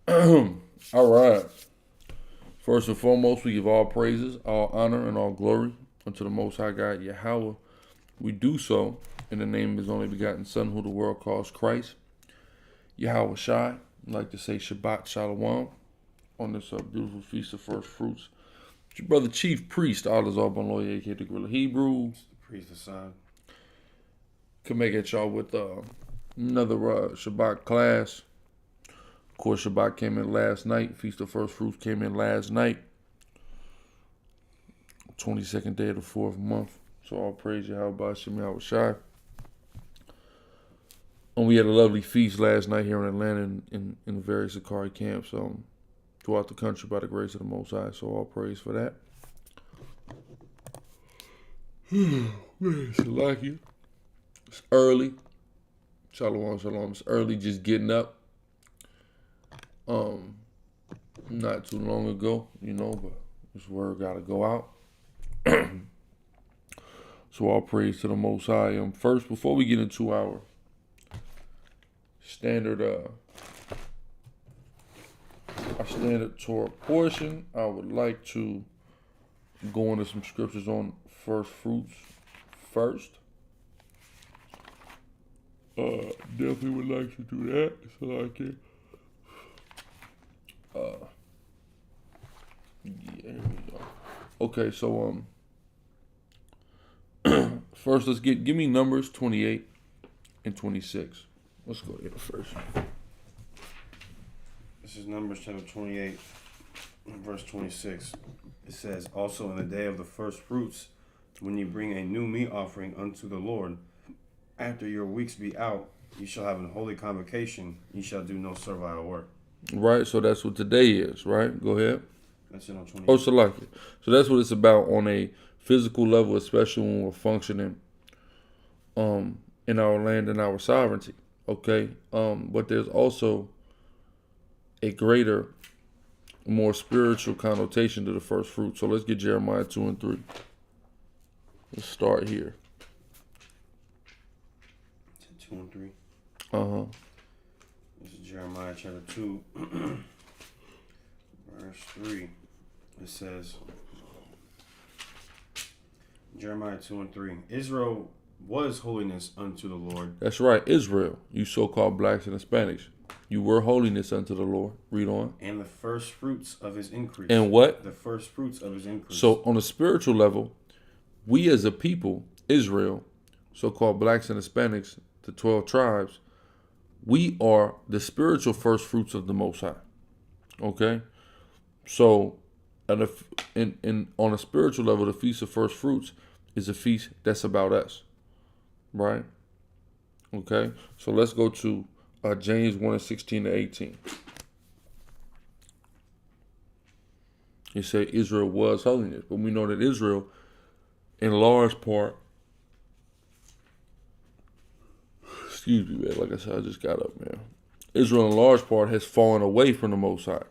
All right. First and foremost, we give all praises, all honor, and all glory unto the Most High God, Yahweh. We do so in the name of His only begotten Son, who the world calls Christ, Yahweh Shai. I'd like to say Shabbat Shalom on this beautiful feast of first fruits. It's your brother Chief Priest, Allah Zarban Lawyer, aka the Gorilla Hebrew. The priest Hassan. Come back at y'all with another Shabbat class. Of course, Shabbat came in last night. Feast of First Fruits came in last night. 22nd day of the 4th month. So all praise Yahweh Shem Yahweh Shai. And we had a lovely feast last night here in Atlanta in the various Sicarii camps throughout the country by the grace of the Most High. So all praise for that. Salakia. It's early. Shalom, shalom. It's early, just getting up. Not too long ago, but this word gotta go out. So all praise to the Most High. First, before we get into our standard Torah portion, I would like to go into some scriptures on first fruits first. Definitely would like to do that so I can. Yeah, here we go. Okay, so first let's give me Numbers 28 and 26. Let's go here first. This is Numbers chapter 28, verse 26. It says, "Also in the day of the first fruits, when you bring a new meat offering unto the Lord, after your weeks be out, you shall have an holy convocation. You shall do no servile work." Right, so that's what today is, right? Go ahead. That's it on 28. Oh, Salakia. So that's what it's about on a physical level, especially when we're functioning in our land and our sovereignty. Okay? But there's also a greater, more spiritual connotation to the first fruit. So let's get Jeremiah 2 and 3. Let's start here. 2 and 3. Uh-huh. This is Jeremiah chapter 2, verse 3. It says, Jeremiah 2 and 3. Israel was holiness unto the Lord. That's right, Israel, you so-called blacks and Hispanics. You were holiness unto the Lord. Read on. And the first fruits of his increase. And what? The first fruits of his increase. So on a spiritual level, we as a people, Israel, so-called blacks and Hispanics, the 12 tribes, we are the spiritual first fruits of the Most High. Okay? So on a spiritual level, the Feast of First Fruits is a feast that's about us. Right? Okay? So let's go to James 1 and 16 to 18. He said Israel was holiness, but we know that Israel, in large part, excuse me, man, like I said, I just got up, man. Israel, in large part, has fallen away from the Most High,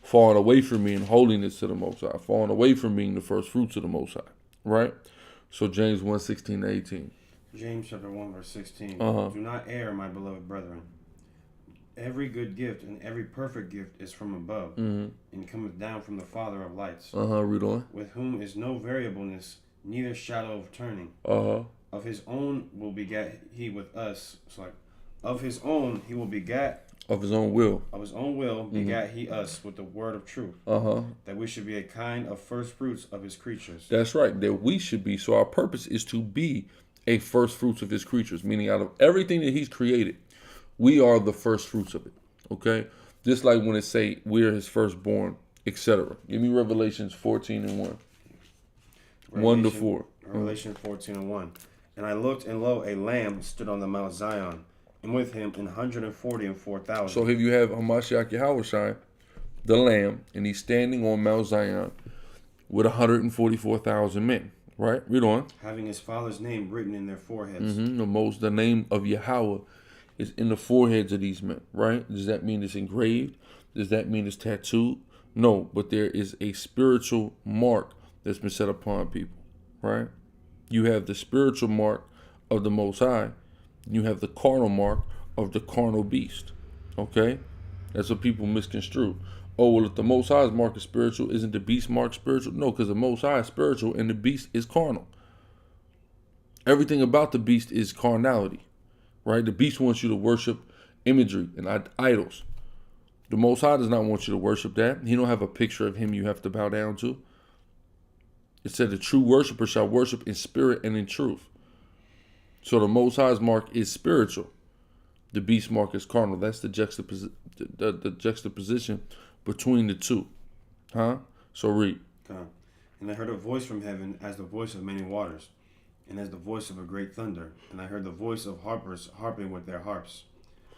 fallen away from being holiness to the Most High, fallen away from being the first fruits of the Most High, right? So James 1, 16 to 18. James chapter 1, verse 16. Uh-huh. Do not err, my beloved brethren. Every good gift and every perfect gift is from above, and cometh down from the Father of lights, Read on. with whom is no variableness, neither shadow of turning. Of his own will begat he with us. Of his own he will begat. Of his own will. Of his own will begat he us with the word of truth. That we should be a kind of first fruits of his creatures. That's right. That we should be. So our purpose is to be a first fruits of his creatures, meaning out of everything that he's created, we are the first fruits of it. Okay? Just like when it say we're his firstborn, etc. Give me Revelations 14 and 1. 1 to 4. Revelation 14 and 1. And I looked, and lo, a lamb stood on the Mount Zion, and with him 144,000. So here you have Hamashiach Yahushua, the lamb, and he's standing on Mount Zion with 144,000 men. Right? Read on. Having his father's name written in their foreheads. The name of Yahweh is in the foreheads of these men. Right? Does that mean it's engraved? Does that mean it's tattooed? No, but there is a spiritual mark that's been set upon people. Right? You have the spiritual mark of the Most High. You have the carnal mark of the carnal beast. Okay? That's what people misconstrue. Oh, well, if the Most High's mark is spiritual, isn't the beast mark spiritual? No, because the Most High is spiritual and the beast is carnal. Everything about the beast is carnality, right? The beast wants you to worship imagery and idols. The Most High does not want you to worship that. He don't have a picture of him you have to bow down to. It said the true worshiper shall worship in spirit and in truth. So the Most High's mark is spiritual. The beast mark is carnal. That's the juxtaposition between the two. Huh? So read. Okay. And I heard a voice from heaven as the voice of many waters, and as the voice of a great thunder. And I heard the voice of harpers harping with their harps.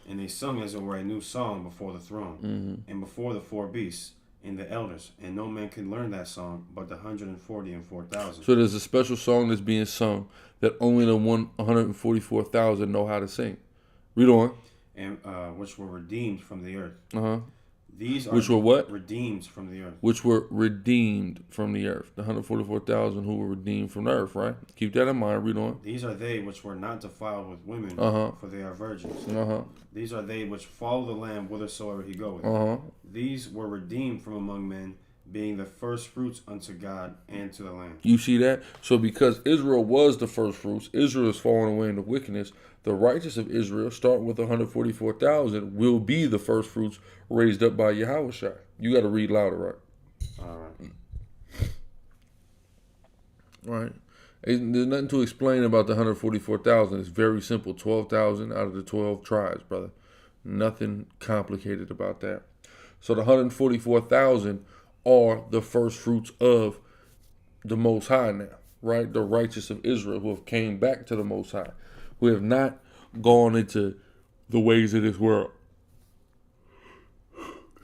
And they sung as it were a new song before the throne, and before the four beasts, and the elders. And no man could learn that song but the 144,000. So there's a special song that's being sung that only the 144,000 know how to sing. Read on. And which were redeemed from the earth. These are which were what? Redeemed from the earth. Which were redeemed from the earth. The 144,000 who were redeemed from the earth, right? Keep that in mind. Read on. These are they which were not defiled with women, for they are virgins. These are they which follow the Lamb whithersoever he goeth. These were redeemed from among men, being the first fruits unto God and to the Lamb. You see that? So because Israel was the first fruits, Israel is falling away into wickedness. The righteous of Israel, starting with 144,000, will be the first fruits raised up by Yahushua. You got to read louder, right? All right. Right. There's nothing to explain about the 144,000. It's very simple. 12,000 out of the 12 tribes, brother. Nothing complicated about that. So the 144,000 are the first fruits of the Most High now, right? The righteous of Israel who have came back to the Most High, who have not gone into the ways of this world.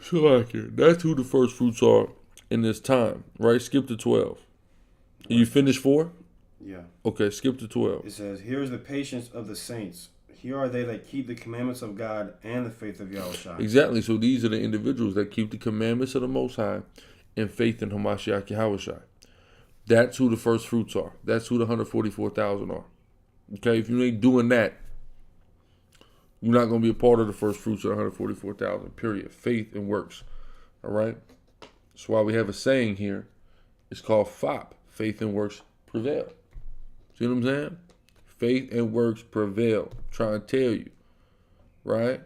So like it. That's who the first fruits are in this time, right? Skip to 12. You finished 4? Yeah. Okay, skip to 12. It says, here is the patience of the saints. Here are they that keep the commandments of God and the faith of Yahushua. Exactly. So these are the individuals that keep the commandments of the Most High and faith in Hamashiach Yahushua. That's who the first fruits are. That's who the 144,000 are. Okay, if you ain't doing that, you're not going to be a part of the first fruits of the 144,000, period. Faith and works. All right? That's why we have a saying here. It's called FOP, faith and works prevail. See what I'm saying? Faith and works prevail. I'm trying to tell you. Right?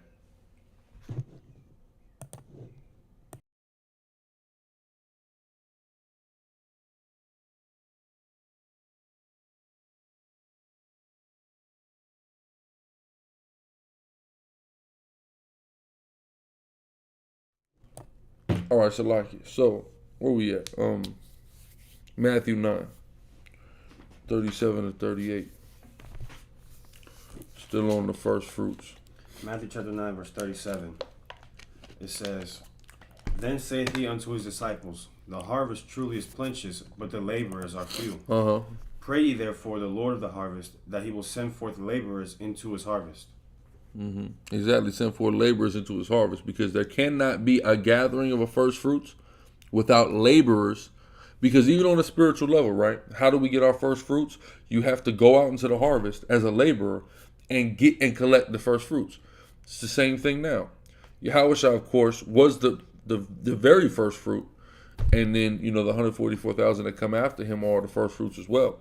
All right, Salaki. So, where we at? Matthew 9, 37 to 38. Still on the first fruits. Matthew chapter 9, verse 37. It says, Then saith he unto his disciples, The harvest truly is plenteous, but the laborers are few. Pray ye therefore the Lord of the harvest, that he will send forth laborers into his harvest. Exactly, send forth laborers into his harvest, because there cannot be a gathering of a first fruits without laborers. Because even on a spiritual level, right? How do we get our first fruits? You have to go out into the harvest as a laborer and get and collect the first fruits. It's the same thing now. Yahushua, of course, was the very first fruit, and then the 144,000 that come after him are the first fruits as well,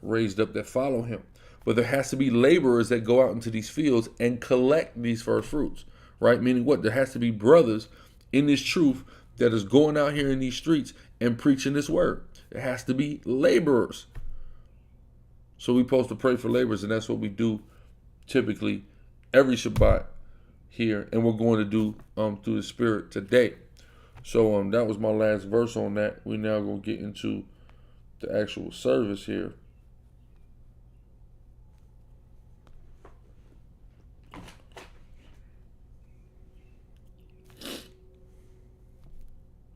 raised up that follow him. But there has to be laborers that go out into these fields and collect these first fruits, right? Meaning what? There has to be brothers in this truth that is going out here in these streets and preaching this word. There has to be laborers. So we're supposed to pray for laborers, and that's what we do typically every Shabbat here, and we're going to do through the Spirit today. So that was my last verse on that. We're now going to get into the actual service here.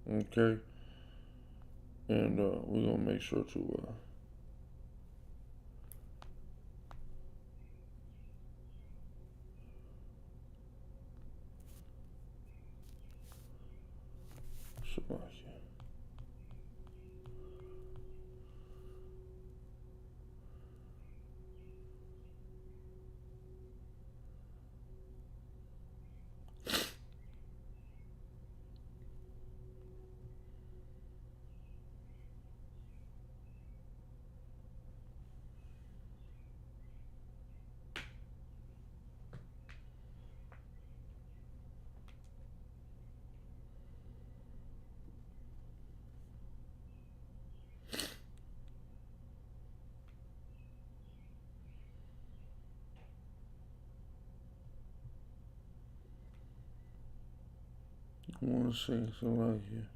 Okay, and we're going to make sure to I want to say something like here.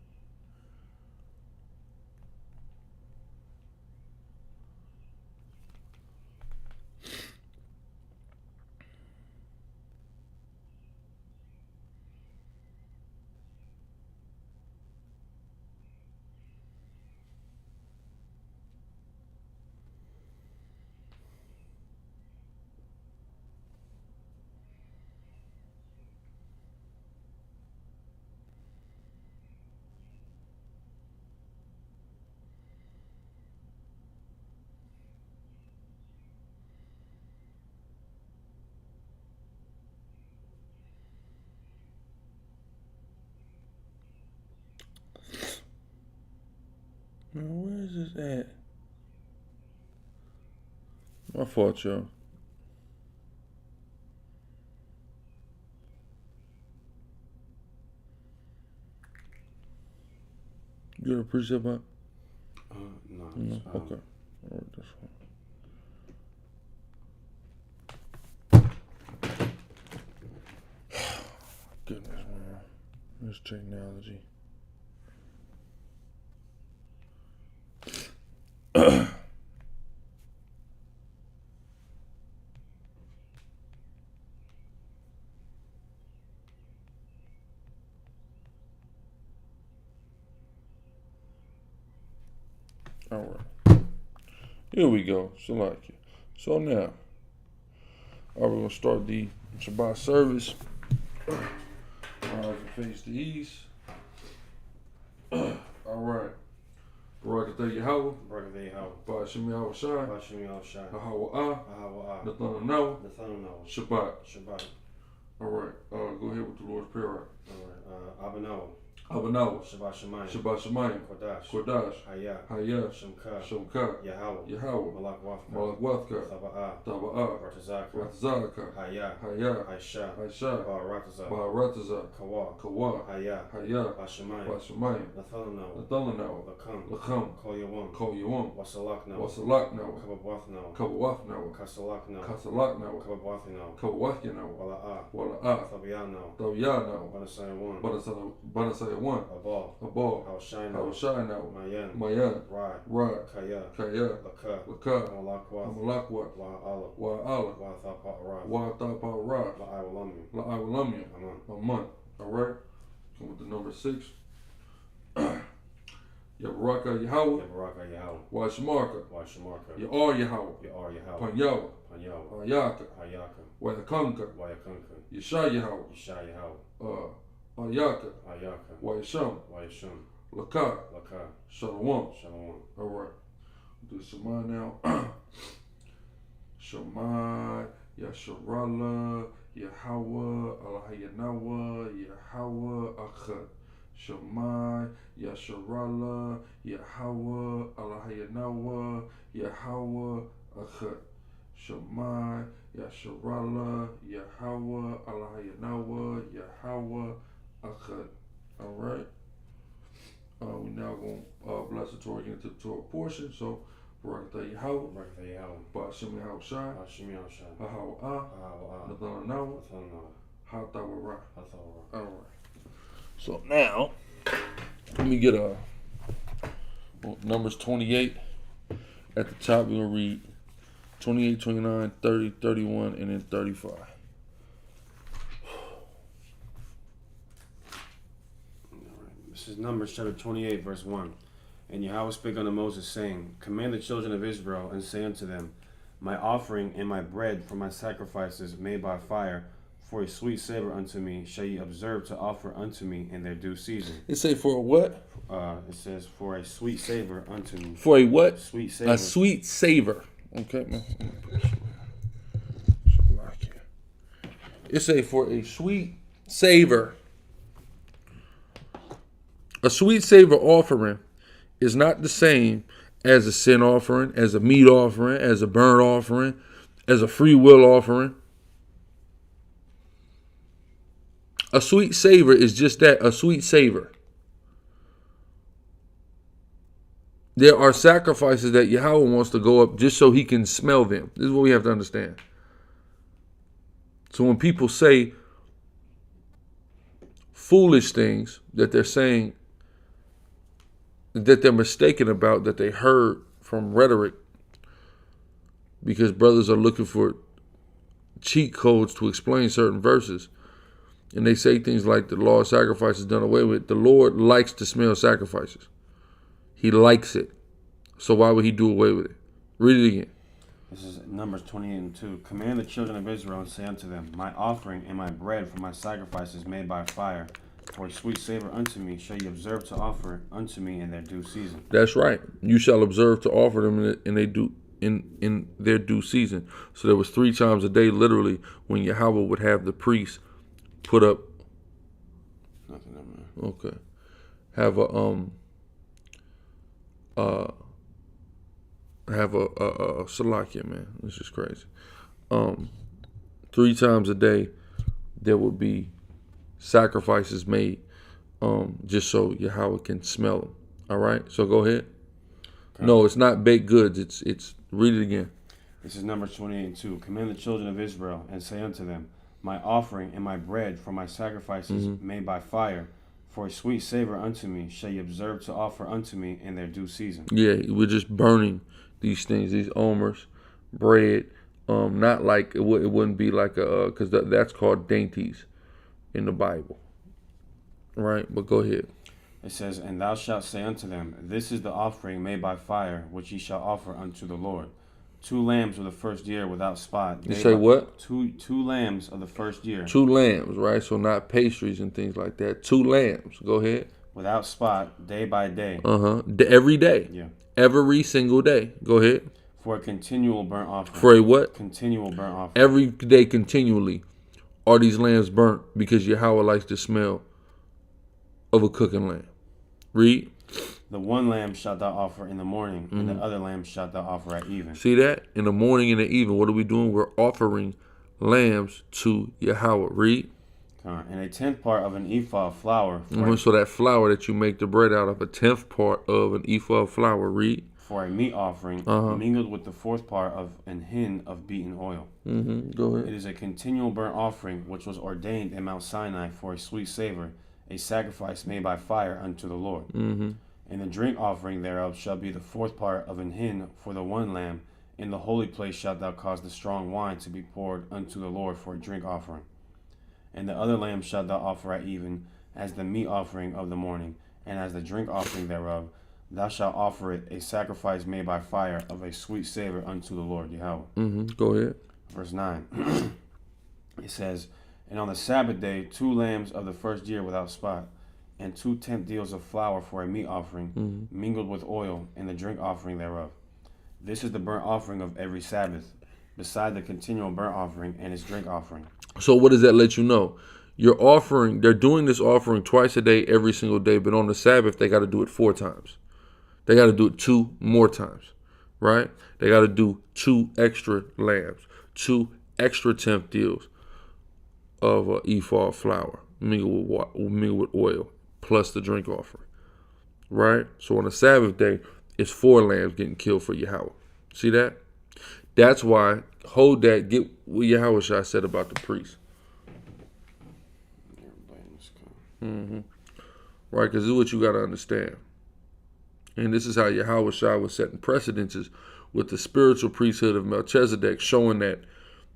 Now, where is this at? My fault, y'all. You got a precept on? No. No. Okay. All right, that's fine. Goodness, man. This technology. All right. Here we go. Salakia. So now, we're going to start the Shabbat service. Face the east. All right. Barakatah Yahweh. Barakatah Yahweh. Ba'ashim Yahweh Shai. Ba'ashim Yahweh Shai. Ahawa'ah. Ahawa'ah. Nathana Nawa. Nathana Nawa. Shabbat. Shabbat. All right. Go ahead with the Lord's Prayer. All right. Abba Nawa. Abanawa. Shabbat Shemayim. Shabbat Shemayim. Kodash. Kodash. Hayah. Hayah. Shemka. Shomka. Yahweh. Yahweh. Malak Wafka. Malak Wathka. Taba'ah. Taba'ah. Ratazaka. Ratzaka. Hayah. Hayah. Aisha. Aisha. Ba'arataza. Baharataza. Kawa. Kawa. Hayah. Hayah. Bashemayim. Bashemayim. Nathana Nawa. Nathana Nawa. Lakam. Lakam. Kol Yawam. Kol Yawam. Wasalak Nawa. Wasalak Nawa. Kababwath Nawa. Kabawath Nawa. Kasalak Nawa. Kasalak Nawa. Kababwath Nawa. Kabawath Nawa. Wala'ah. Wala'ah. Thabiyah Nawa. Tawiyah Nawa. Banasaya 1. Banasaya 1. Abal. Abal. Hawashai Nawa. Hawashai Nawa. Mayan. Mayan. Rad. Rad. Kaya. Kaya. Laka. Laka. Malakwath. Amalakwa. Wa'ala. Wa'ala. Wa'athapa'arad. Wa'atapa Rad. La'awalamim. La'awalamim. Aman. A month. All right. Come with the number 6. Yabaraka Yahweh. Yabaraka Yahweh. Washamarka. Washamarka. Ya'ar Yahweh. Ya'ar Yahweh. Panyawa. Panyawa. Hayaka. Hayaka. Wayakanka. Wayakanka. Yesha Yahweh. Yesha Yahweh. Hayaka. Hayaka. Wayasham. Wayasham. Laka. Laka. Shalom. Shalom. All right. Do Shema now. Shema. Yasharahla. Yahweh. Allahayanawa. Yahweh. Achad. Shema. Yasharahla. Yahweh. Allahayanawa. Yahweh. Achad. Shema. Yasharahla. Yahweh. Allahayanawa. Yahweh. Achad. All right. We now going to bless the Torah, get into the Torah portion. So, Barakatah Yahweh. Barakatah Yahweh. Ba'ashim Yahweh Shai. Ba'ashim Yahweh Shai. Ahawa'ah. Ahawa'ah. Nathana Nawa. Nathana Nawa. Hatawara. Hathawara. All right. So now, let me get Numbers 28. At the top, we're going to read 28, 29, 30, 31, and then 35. This is Numbers chapter 28, verse 1. And Yahweh spake unto Moses, saying, Command the children of Israel, and say unto them, My offering and my bread for my sacrifices made by fire, for a sweet savor unto me, shall ye observe to offer unto me in their due season. It say for a what? It says, For a sweet savor unto me. For a what? Sweet savor. A sweet savor. Okay, man. It say for a sweet savor. A sweet savor offering is not the same as a sin offering, as a meat offering, as a burnt offering, as a free will offering. A sweet savor is just that, a sweet savor. There are sacrifices that Yahweh wants to go up just so he can smell them. This is what we have to understand. So when people say, foolish things that they're saying, that they're mistaken about, that they heard from rhetoric, because brothers are looking for cheat codes to explain certain verses. And they say things like the law of sacrifice is done away with. The Lord likes to smell sacrifices. He likes it. So why would he do away with it? Read it again. This is Numbers 28:2. Command the children of Israel and say unto them, my offering and my bread for my sacrifices made by fire, for a sweet savor unto me, shall ye observe to offer unto me in their due season. That's right. You shall observe to offer them in their due season. So there was 3 times a day, literally, when Yahweh would have the priests put up. Nothing, man. Okay. Have a Salakia, man. This is crazy. 3 times a day there would be sacrifices made, just so Yahweh can smell them. All right. So go ahead. Okay. No, it's not baked goods. It's read it again. This is Numbers 28:2. Command the children of Israel and say unto them, my offering and my bread for my sacrifices made by fire, for a sweet savor unto me, shall ye observe to offer unto me in their due season. Yeah, we're just burning these things, these omers, bread. Not like it wouldn't be like because that's called dainties in the Bible, right? But go ahead. It says, and thou shalt say unto them, this is the offering made by fire, which ye shall offer unto the Lord. 2 lambs of the first year without spot. You say what? Two lambs of the first year. 2 lambs, right? So not pastries and things like that. 2 lambs. Go ahead. Without spot, day by day. Every day. Yeah. Every single day. Go ahead. For a continual burnt offering. For a what? Continual burnt offering. Every day continually are these lambs burnt, because Yahweh likes the smell of a cooking lamb. Read. The 1 lamb shalt thou offer in the morning, and the other lamb shalt thou offer at even. See that? In the morning and the evening. What are we doing? We're offering lambs to Yahweh. Read. And a 10th part of an ephah of flour. So that flour that you make the bread out of, a 10th part of an ephah of flour. Read. For a meat offering, mingled with the 4th part of an hin of beaten oil. Go ahead. It is a continual burnt offering, which was ordained in Mount Sinai for a sweet savor, a sacrifice made by fire unto the Lord. And the drink offering thereof shall be the 4th part of an hin for the 1 lamb. In the holy place shalt thou cause the strong wine to be poured unto the Lord for a drink offering. And the other lamb shalt thou offer at even, as the meat offering of the morning, and as the drink offering thereof. Thou shalt offer it a sacrifice made by fire of a sweet savor unto the Lord Yahweh. Go ahead. Verse 9. It says, and on the Sabbath day 2 lambs of the first year without spot, and 2 tenth deals of flour for a meat offering, mingled with oil, and the drink offering thereof. This is the burnt offering of every Sabbath, beside the continual burnt offering and its drink offering. So what does that let you know? They're doing this offering twice a day, every single day, but on the Sabbath, they got to do it 4 times. They got to do it 2 more times, right? They got to do 2 extra lambs, 2 extra 10th deals of ephah of flour, mingled with oil, plus the drink offering, right? So on the Sabbath day, it's 4 lambs getting killed for Yahweh. See that? That's why, hold that, get what Yahweh said about the priest. Right, because this is what you got to understand. And this is how Yahweh was setting precedences with the spiritual priesthood of Melchizedek, showing that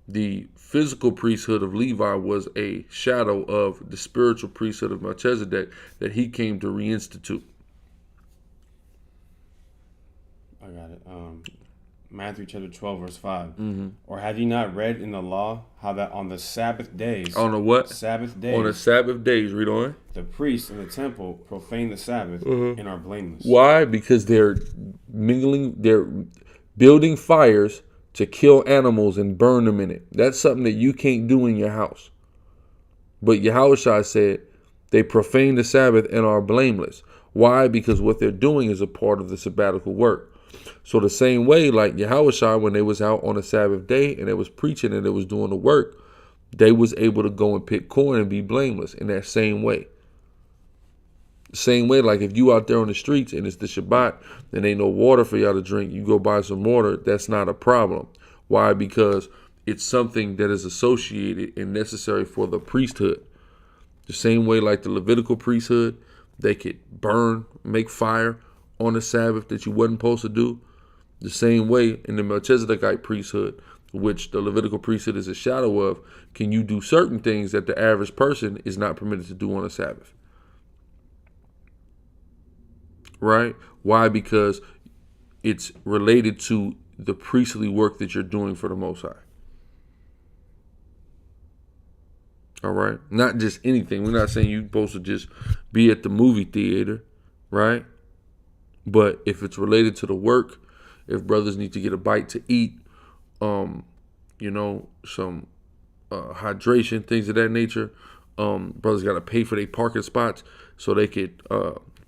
the physical priesthood of Levi was a shadow of the spiritual priesthood of Melchizedek that he came to reinstitute. I got it. Matthew chapter 12, verse 5. Or have you not read in the law how that on the Sabbath days... On the what? Sabbath days. On the Sabbath days, read on. The priests in the temple profane the Sabbath and are blameless. Why? Because they're building fires to kill animals and burn them in it. That's something that you can't do in your house. But Yahushua said they profane the Sabbath and are blameless. Why? Because what they're doing is a part of the sabbatical work. So the same way, like Yahushua, when they was out on a Sabbath day and they was preaching and they was doing the work, they was able to go and pick corn and be blameless in that same way. Same way, like if you out there on the streets and it's the Shabbat and ain't no water for y'all to drink, you go buy some water, that's not a problem. Why? Because it's something that is associated and necessary for the priesthood. The same way like the Levitical priesthood, they could burn, make fire on the Sabbath that you wasn't supposed to do. The same way in the Melchizedekite priesthood, which the Levitical priesthood is a shadow of, can you do certain things that the average person is not permitted to do on a Sabbath. Right? Why? Because it's related to the priestly work that you're doing for the Most High. All right? Not just anything. We're not saying you're supposed to just be at the movie theater, right? But if it's related to the work, if brothers need to get a bite to eat, you know, some hydration, things of that nature, brothers got to pay for their parking spots so they could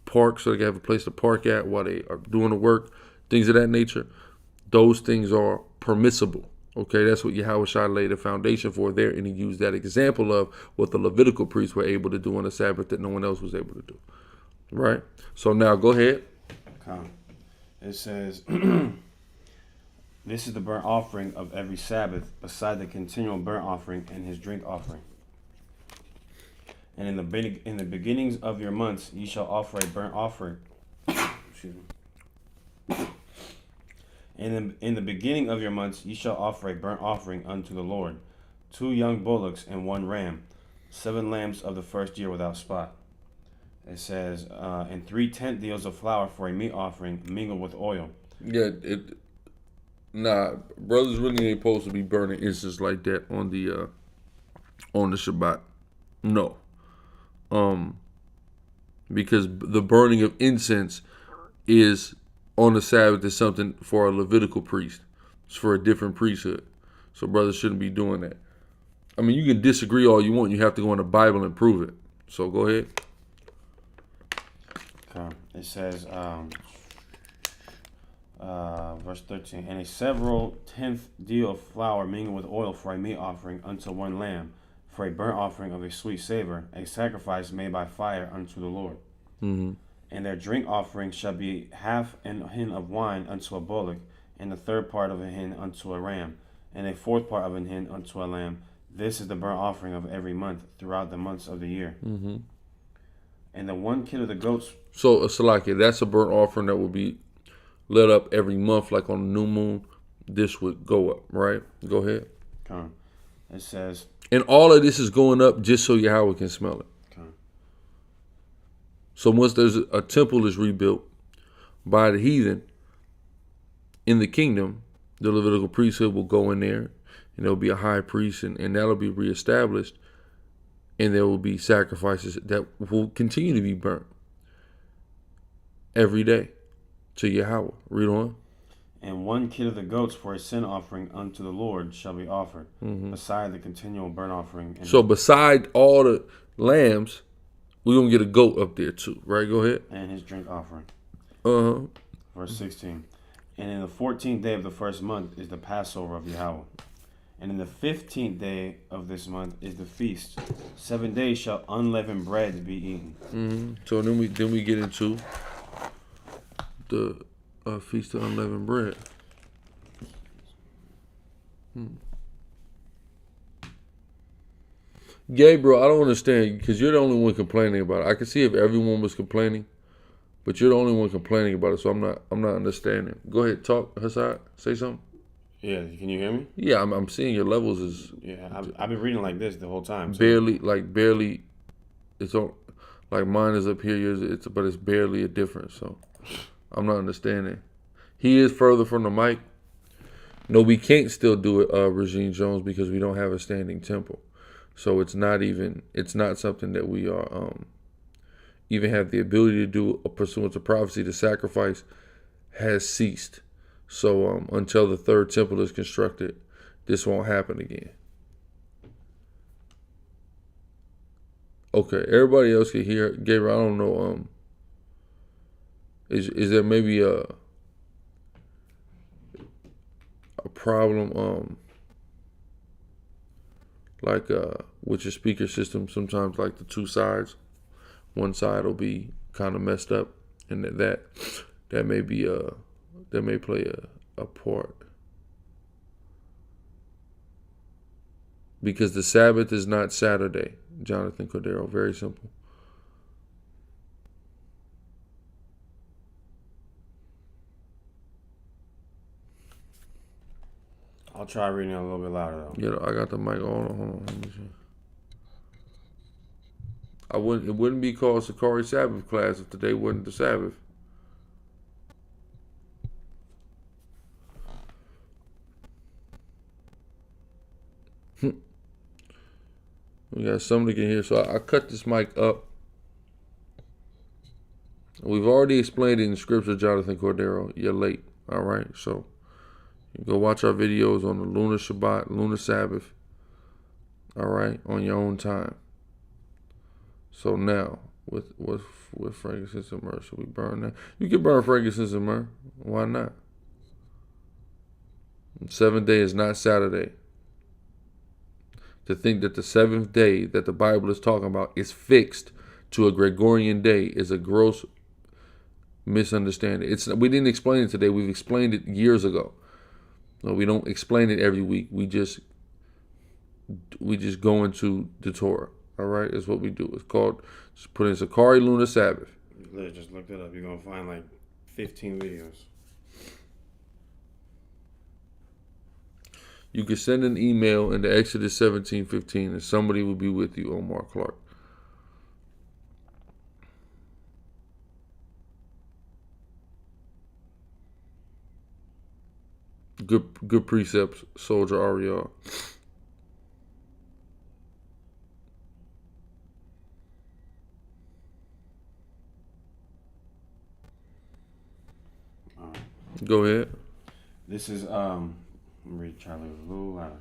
park, so they can have a place to park at while they are doing the work, things of that nature. Those things are permissible. Okay, that's what Yahushua laid the foundation for there, and he used that example of what the Levitical priests were able to do on the Sabbath that no one else was able to do. Right? So now go ahead. It says, this is the burnt offering of every Sabbath, beside the continual burnt offering and his drink offering. And in the beginnings of your months ye shall offer a burnt offering. Excuse me. In the beginning of your months ye shall offer a burnt offering unto the Lord, 2 young bullocks and 1 ram, 7 lambs of the first year without spot. It says, and 3 tenth deals of flour for a meat offering mingled with oil. Yeah, brothers really ain't supposed to be burning incense like that on the Shabbat. No. Because the burning of incense is on the Sabbath is something for a Levitical priest. It's for a different priesthood. So brothers shouldn't be doing that. I mean, you can disagree all you want. You have to go in the Bible and prove it. So go ahead. Okay. It says, verse 13, and a several tenth deal of flour mingled with oil for a meat offering unto 1 lamb, for a burnt offering of a sweet savor, a sacrifice made by fire unto the Lord. Mm-hmm. And their drink offering shall be half an hin of wine unto a bullock, and the 3rd part of a hin unto a ram, and a 4th part of an hin unto a lamb. This is the burnt offering of every month throughout the months of the year. Mm-hmm. And the 1 kid of the goats. So, Salaki, that's a burnt offering that will be lit up every month, like on a new moon. This would go up, right? Go ahead. Okay. It says, and all of this is going up just so Yahweh can smell it. okay. So once there's a temple is rebuilt by the heathen in the kingdom, the Levitical priesthood will go in there, and there'll be a high priest, and that'll be reestablished, and there will be sacrifices that will continue to be burnt every day to Yahweh. Read on. And 1 kid of the goats for a sin offering unto the Lord shall be offered, beside the continual burnt offering. So beside all the lambs, we're going to get a goat up there too, right? Go ahead. And his drink offering. Uh-huh. Verse 16. And in the 14th day of the first month is the Passover of Yahweh. And in the 15th day of this month is the feast. 7 days shall unleavened bread be eaten. Mm-hmm. So then we get into the feast of unleavened bread. Gabriel, I don't understand, because you're the only one complaining about it. I can see if everyone was complaining, but you're the only one complaining about it, so I'm not understanding. Go ahead, talk, Hassad. Say something. Yeah, can you hear me? Yeah, I'm seeing your levels is. Yeah, I've been reading like this the whole time. So. Barely. It's on, like mine is up here. Yours, but it's barely a difference. So I'm not understanding. He is further from the mic. No, we can't still do it, Regine Jones, because we don't have a standing temple. So it's not something that we are even have the ability to do pursuant to prophecy. The sacrifice has ceased. So until the 3rd temple is constructed, this won't happen again. Okay, everybody else can hear. Gabriel, I don't know. Is there maybe a problem like with your speaker system? Sometimes like the 2 sides, one side will be kind of messed up, and that may be that may play a part. Because the Sabbath is not Saturday. Jonathan Cordero. Very simple. I'll try reading it a little bit louder though. Yeah, I got the mic. Hold on. Let me see. It wouldn't be called Sicarii Sabbath class if today wasn't the Sabbath. We got somebody in here, so I cut this mic up. We've already explained it in the scripture, Jonathan Cordero. You're late. All right, so you go watch our videos on the lunar Shabbat, lunar Sabbath. All right, on your own time. So now, with frankincense and myrrh, should we burn that? You can burn frankincense and myrrh. Why not? And 7th day is not Saturday. To think that the 7th day that the Bible is talking about is fixed to a Gregorian day is a gross misunderstanding. We didn't explain it today. We've explained it years ago. No, we don't explain it every week. We just go into the Torah. All right, is what we do. It's called, just put in Sicarii Lunar Sabbath. Just look that up. You're gonna find like 15 videos. You can send an email into Exodus 17:15 and somebody will be with you, Omar Clark. Good precepts, Soldier Ariel. Go ahead. This is let me read Charlie a little louder.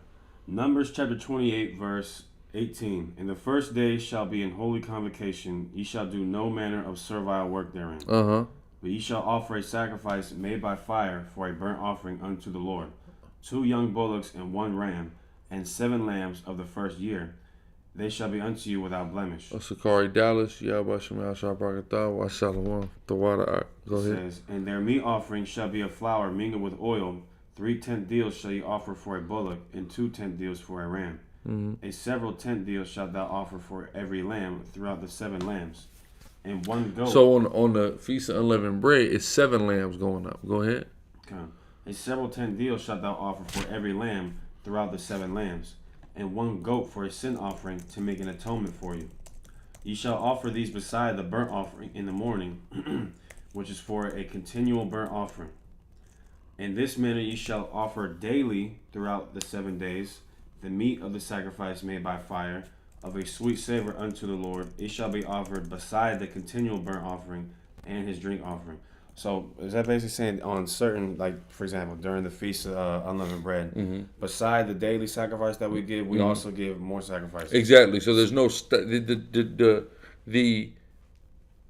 Numbers chapter 28 verse 18. In the first day shall be an holy convocation. Ye shall do no manner of servile work therein. But ye shall offer a sacrifice made by fire for a burnt offering unto the Lord. 2 young bullocks and 1 ram, and 7 lambs of the first year. They shall be unto you without blemish. Sicarii Dallas, Yabashim Ashabrakatah, Washalom, Tawada. Go ahead. It says, and their meat offering shall be of flour mingled with oil. 3 tenth deals shall ye offer for a bullock, and 2 tenth deals for a ram. A several tenth deals shalt thou offer for every lamb throughout the 7 lambs. And 1 goat. So on the Feast of Unleavened Bread, it's 7 lambs going up. Go ahead. Okay. A several tenth deals shalt thou offer for every lamb throughout the 7 lambs. And 1 goat for a sin offering to make an atonement for you. Ye shall offer these beside the burnt offering in the morning, which is for a continual burnt offering. In this manner ye shall offer daily throughout the 7 days the meat of the sacrifice made by fire, of a sweet savor unto the Lord. It shall be offered beside the continual burnt offering and his drink offering. So is that basically saying on certain, like for example, during the Feast of Unleavened Bread, beside the daily sacrifice that we give, we also give more sacrifices? Exactly. So there's no the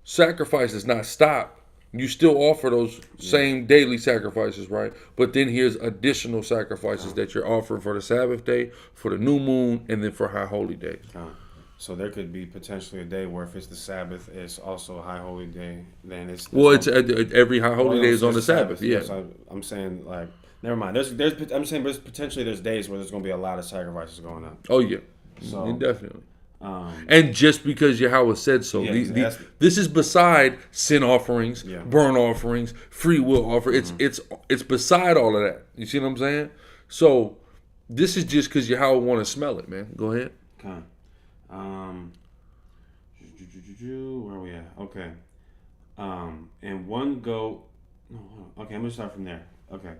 sacrifice does not stop. You still offer those same daily sacrifices, right? But then here's additional sacrifices that you're offering for the Sabbath day, for the new moon, and then for high holy days. So there could be potentially a day where if it's the Sabbath, it's also a high holy day. Then it's every high holy day is on the Sabbath. Yeah, so I'm saying like never mind. I'm saying there's potentially there's days where there's going to be a lot of sacrifices going on. Oh yeah, so definitely. And just because Yahweh said so, this is beside sin offerings, burnt offerings, free will offerings. It's beside all of that. You see what I'm saying? So this is just because Yahweh want to smell it, man. Go ahead. Okay. Where are we at? Okay. And 1 goat. No, okay, I'm gonna start from there. Okay.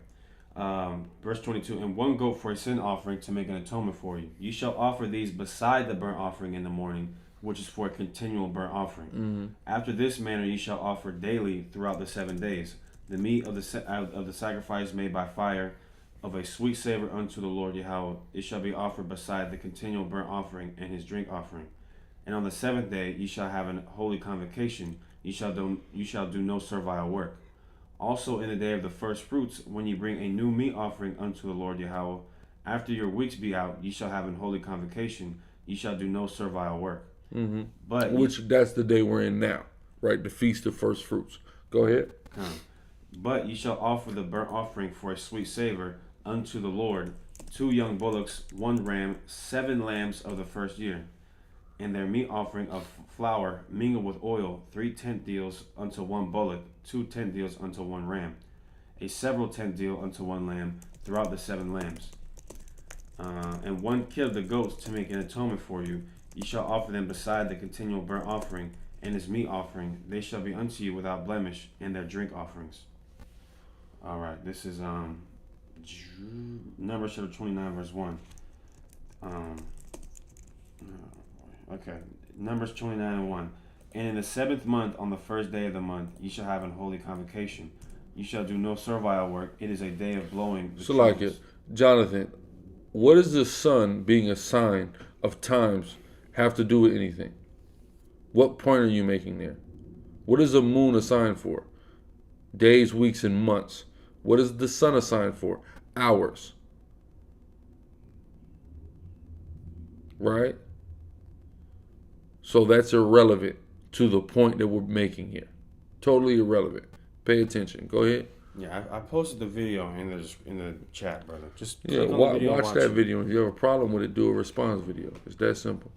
Verse 22. And 1 goat for a sin offering to make an atonement for you. You shall offer these beside the burnt offering in the morning, which is for a continual burnt offering. After this manner ye shall offer daily throughout the 7 days the meat of the sacrifice made by fire, of a sweet savor unto the Lord Yahweh. It shall be offered beside the continual burnt offering and his drink offering. And on the 7th day ye shall have an holy convocation. You shall do no servile work. Also in the day of the first fruits, when ye bring a new meat offering unto the Lord Yahweh, after your weeks be out, ye shall have an holy convocation. Ye shall do no servile work. But that's the day we're in now, right? The Feast of First Fruits. Go ahead. But ye shall offer the burnt offering for a sweet savor unto the Lord 2 young bullocks, 1 ram, 7 lambs of the first year, and their meat offering of flour mingled with oil, 3 tenth deals unto 1 bullock, 2 tenth deals unto 1 ram, a several tenth deal unto 1 lamb throughout the 7 lambs, and 1 kid of the goats to make an atonement for you. Ye shall offer them beside the continual burnt offering and his meat offering. They shall be unto you without blemish, and their drink offerings. All right, this is Numbers chapter 29, verse 1. Okay, Numbers 29 and 1. And in the 7th month, on the 1st day of the month, ye shall have an holy convocation. You shall do no servile work. It is a day of blowing the So like trumpets. it, Jonathan, what does the sun being a sign of times have to do with anything? What point are you making there? What is the moon a sign for? Days, weeks, and months. What is the sun a sign for? Hours. Right? So that's irrelevant to the point that we're making here. Totally irrelevant. Pay attention. Go ahead. Yeah, I posted the video in the chat, brother. Just Yeah, click on the video and watch that it. video. If you have a problem with it, do a response video. It's that simple.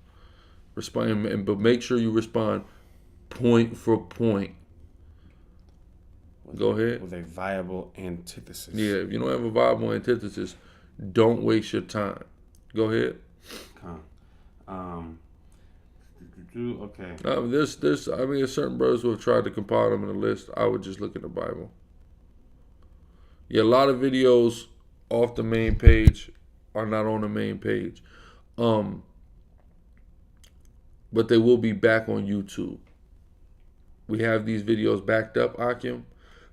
Respond, but make sure you respond point for point. Go ahead. With a viable antithesis. Yeah, if you don't have a viable antithesis, don't waste your time. Go ahead. Okay. There's certain brothers who have tried to compile them in a list. I would just look at the Bible. Yeah, a lot of videos off the main page are not on the main page. But they will be back on YouTube. We have these videos backed up, Akim.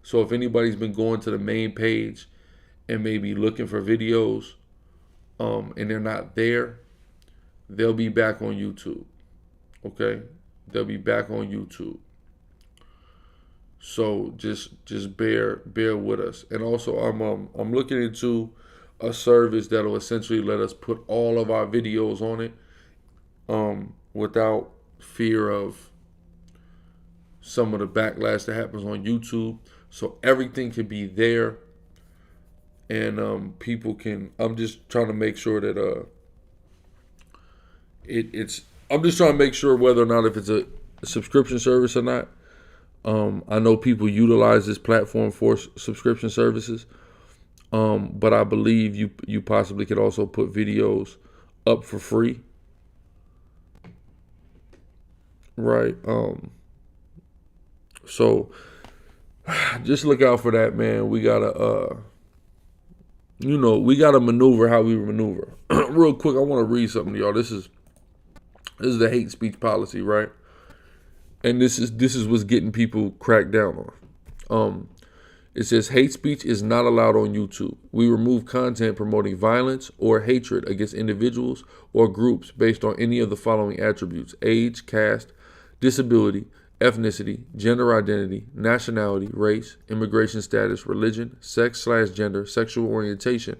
So if anybody's been going to the main page and maybe looking for videos, and they're not there, they'll be back on YouTube. Okay? They'll be back on YouTube. So just bear with us. And also I'm looking into a service that'll essentially let us put all of our videos on it without fear of some of the backlash that happens on YouTube. So everything can be there, and people can. I'm just trying to make sure that I'm just trying to make sure whether or not if it's a subscription service or not. I know people utilize this platform for subscription services, but I believe you possibly could also put videos up for free, right? So just look out for that, man. We gotta maneuver how we maneuver. Real quick, I want to read something to y'all. This is the hate speech policy, right? And this is what's getting people cracked down on. It says hate speech is not allowed on YouTube. We remove content promoting violence or hatred against individuals or groups based on any of the following attributes: age, caste, disability, ethnicity, gender identity, nationality, race, immigration status, religion, sex/gender, sexual orientation,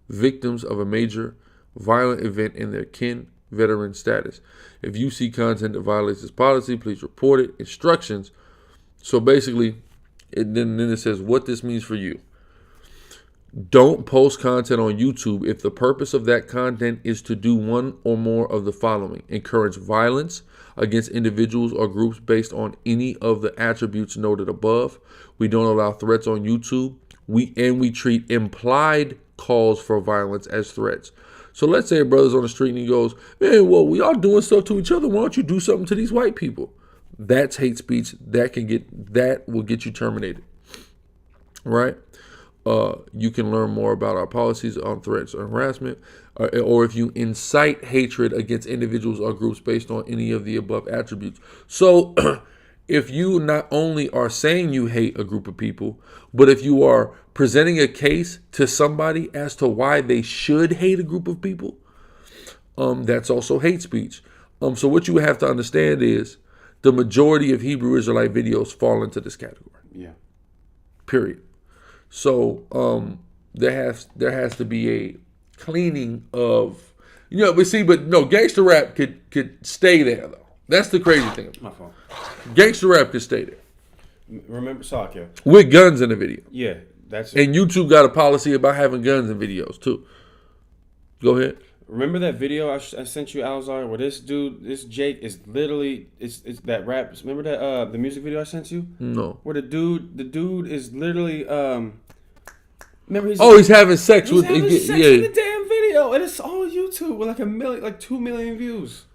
victims of a major violent event in their kin, veteran status. If you see content that violates this policy, please report it. Instructions. So basically, then it says what this means for you. Don't post content on YouTube if the purpose of that content is to do one or more of the following: encourage violence against individuals or groups based on any of the attributes noted above. We don't allow threats on YouTube. We treat implied calls for violence as threats. So let's say a brother's on the street and he goes, "Man, well, we all doing stuff to each other. Why don't you do something to these white people?" That's hate speech. That will get you terminated. Right? You can learn more about our policies on threats or harassment, or if you incite hatred against individuals or groups based on any of the above attributes. So if you not only are saying you hate a group of people, but if you are presenting a case to somebody as to why they should hate a group of people, that's also hate speech. So what you have to understand is the majority of Hebrew Israelite videos fall into this category. Yeah. Period. So there has to be a cleaning of, but no, gangster rap could stay there though. That's the crazy thing. My fault. Gangster rap could stay there. Remember, Sakia? With guns in the video. Yeah, that's it. And YouTube got a policy about having guns in videos too. Go ahead. Remember that video I sent you, Alzar, where this dude, this Jake, is literally it's that rap. Remember that the music video I sent you? No. Where the dude is literally remember he's having sex with in the damn video, and it's on YouTube with like 2 million views.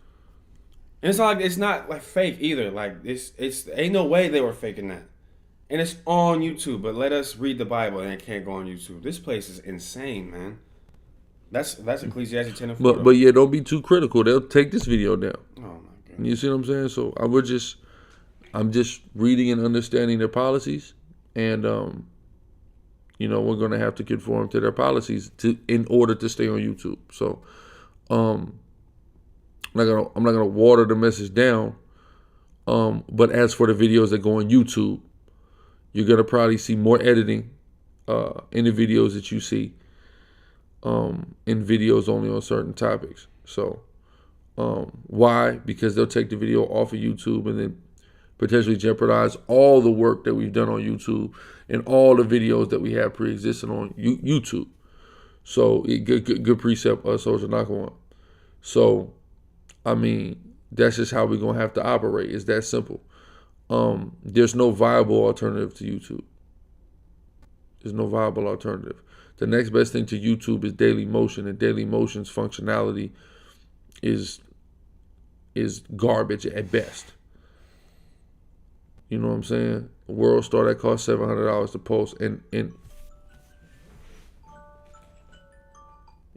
And it's not like fake either. Like it's ain't no way they were faking that. And it's on YouTube, but let us read the Bible and it can't go on YouTube. This place is insane, man. That's Ecclesiastes 10:4. But yeah, don't be too critical. They'll take this video down. Oh my God. You see what I'm saying? So I'm just reading and understanding their policies, and we're gonna have to conform to their policies in order to stay on YouTube. So I'm not gonna water the message down. But as for the videos that go on YouTube, you're gonna probably see more editing in the videos that you see. In videos only on certain topics. So why? Because they'll take the video off of YouTube and then potentially jeopardize all the work that we've done on YouTube and all the videos that we have pre-existing on YouTube. So good precept, Soldier Nakawan. So I mean, that's just how we're gonna have to operate. It's that simple. There's no viable alternative to YouTube. There's no viable alternative. The next best thing to YouTube is Daily Motion, and Daily Motion's functionality is garbage at best. You know what I'm saying? World Star, that costs $700 to post, and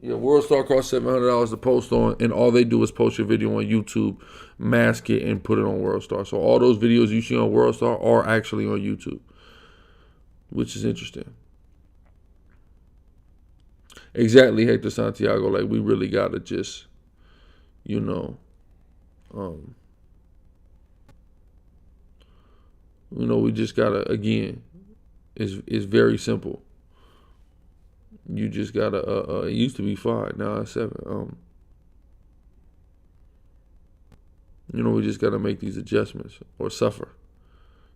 World Star costs $700 to post on, and all they do is post your video on YouTube, mask it, and put it on World Star. So all those videos you see on World Star are actually on YouTube, which is interesting. Exactly, Hector Santiago. Like, we really gotta just, we just gotta, again, it's very simple. You just gotta, it used to be 5, now it's 7. We just gotta make these adjustments or suffer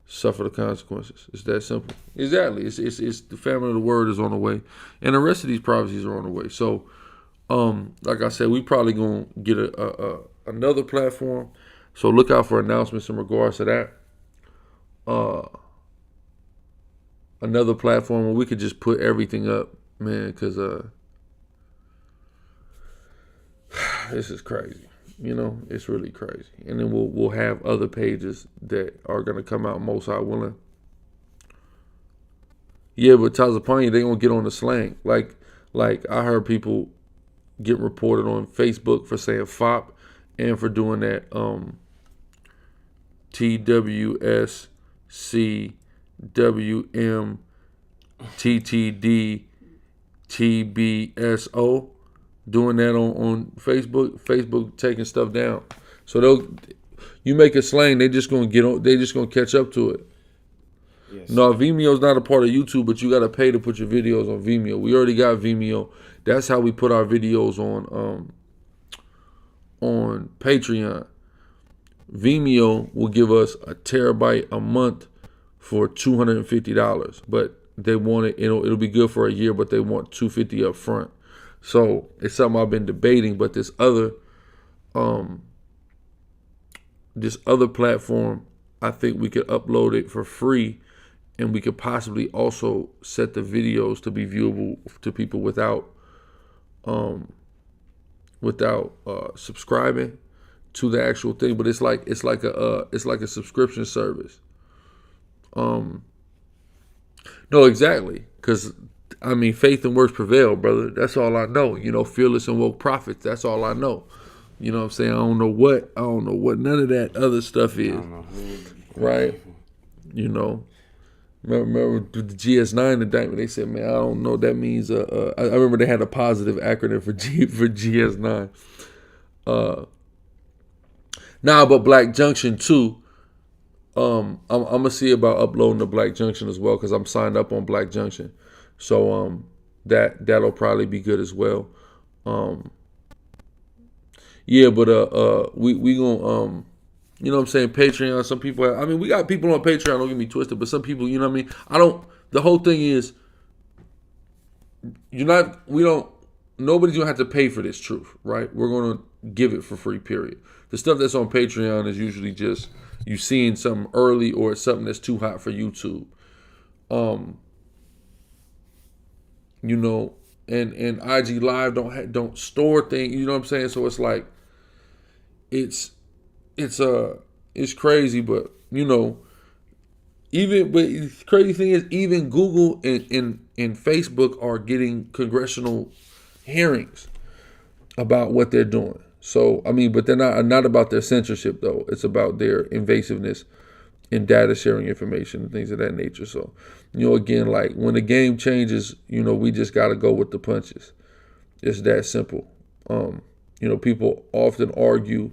the consequences. It's that simple. Exactly. It's the family of the word is on the way, and the rest of these prophecies are on the way. So, like I said, we probably gonna get another platform. So look out for announcements in regards to that. Another platform where we could just put everything up, man, because this is crazy. It's really crazy. And then we'll have other pages that are gonna come out, most high willing. Yeah, but Tazapanya, they gonna get on the slang. Like I heard people get reported on Facebook for saying FOP and for doing that TWSCWM TTD doing that on Facebook taking stuff down. So you make a slang, they just gonna catch up to it. Yes. No, Vimeo's not a part of YouTube, but you gotta pay to put your videos on Vimeo. We already got Vimeo. That's how we put our videos on Patreon. Vimeo will give us a terabyte a month for $250, but they want it. It'll be good for a year, but they want $250 up front. So it's something I've been debating, but this other platform, I think we could upload it for free, and we could possibly also set the videos to be viewable to people without subscribing to the actual thing. But it's like a subscription service. No, exactly, because I mean, faith and works prevail, brother. That's all I know. Fearless and woke prophets. That's all I know. You know what I'm saying? I don't know what none of that other stuff is. Right? Remember the GS9 indictment, they said, man, I don't know. That means I remember they had a positive acronym for GS9. But Black Junction too. I'm gonna see about uploading the Black Junction as well, because I'm signed up on Black Junction. So that'll probably be good as well. We gonna you know what I'm saying, Patreon. Some people we got people on Patreon, don't get me twisted, but some people, you know what I mean? The whole thing is we don't nobody's gonna have to pay for this truth, right? We're gonna give it for free, period. The stuff that's on Patreon is usually just you seeing something early, or it's something that's too hot for YouTube. You know, and IG Live don't store things, you know what I'm saying? So it's like it's crazy, but you know, but the crazy thing is, even Google and Facebook are getting congressional hearings about what they're doing. So I mean, but they're not about their censorship though. It's about their invasiveness in data sharing information and things of that nature. So, you know, again, like when the game changes, you know, we just got to go with the punches. It's that simple. You know, people often argue,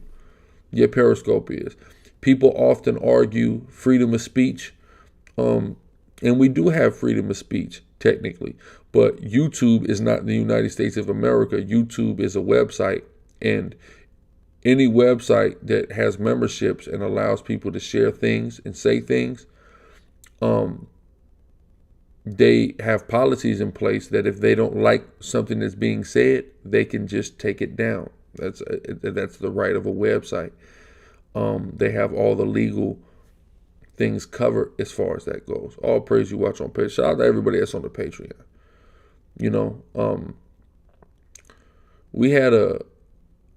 yeah, Periscope is. People often argue freedom of speech. And we do have freedom of speech, technically. But YouTube is not the United States of America. YouTube is a website. And any website that has memberships and allows people to share things and say things, they have policies in place that if they don't like something that's being said, they can just take it down. That's the right of a website. They have all the legal things covered as far as that goes. All praise you watch on Patreon. Shout out to everybody that's on the Patreon. You know, we had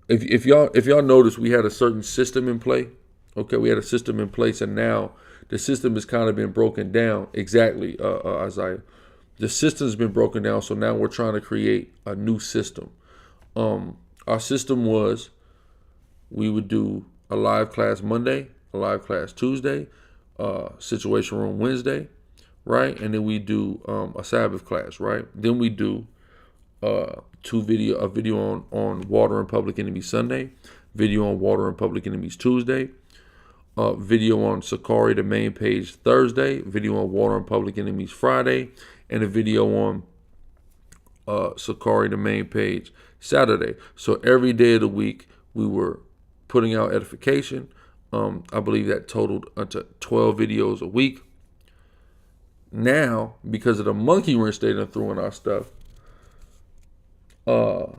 if y'all notice, we had a certain system in play. Okay, we had a system in place, and now the system has kind of been broken down. Exactly, Isaiah. The system's been broken down, so now we're trying to create a new system. Our system was, we would do a live class Monday, a live class Tuesday, Situation Room Wednesday, right? And then we do a Sabbath class, right? Then we do a video on Water and Public Enemy Sunday, video on Water and Public Enemies Tuesday, video on SICARRI, the main page, Thursday, video on Water and Public Enemies Friday, and a video on SICARRI, the main page, Saturday. So every day of the week we were putting out edification. I believe that totaled to 12 videos a week. Now, because of the monkey wrench they done threw in our stuff, because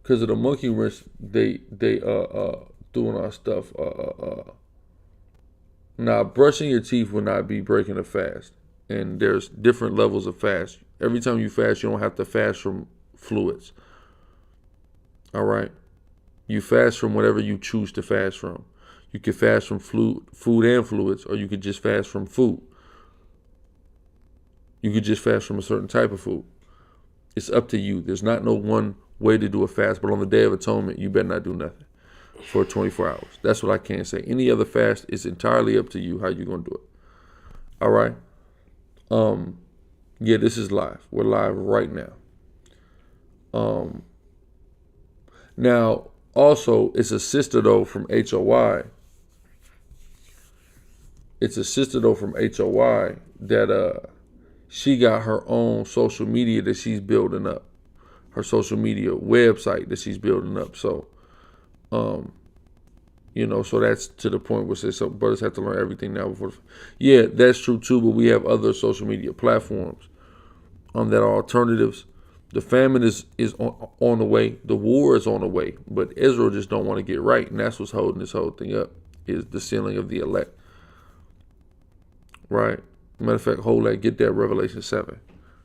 of the monkey wrench they doing our stuff. Now, brushing your teeth will not be breaking a fast, and there's different levels of fast. Every time you fast, you don't have to fast from fluids. All right, you fast from whatever you choose to fast from. You can fast from food and fluids, or you could just fast from food. You could just fast from a certain type of food. It's up to you. There's not no one way to do a fast, but on the Day of Atonement, you better not do nothing for 24 hours. That's what I can say. Any other fast is entirely up to you how you're going to do it. All right? Yeah, this is live. We're live right now. Now, also, it's a sister, though, from HOY. It's a sister, though, from HOY that she got her own social media that she's building up. Her social media website that she's building up. So, you know, so that's to the point where so brothers have to learn everything now before. Yeah, that's true too. But we have other social media platforms that are alternatives. The famine is on the way. The war is on the way. But Israel just don't want to get right, and that's what's holding this whole thing up. Is the sealing of the elect. Right. Matter of fact, hold that. Get that Revelation 7.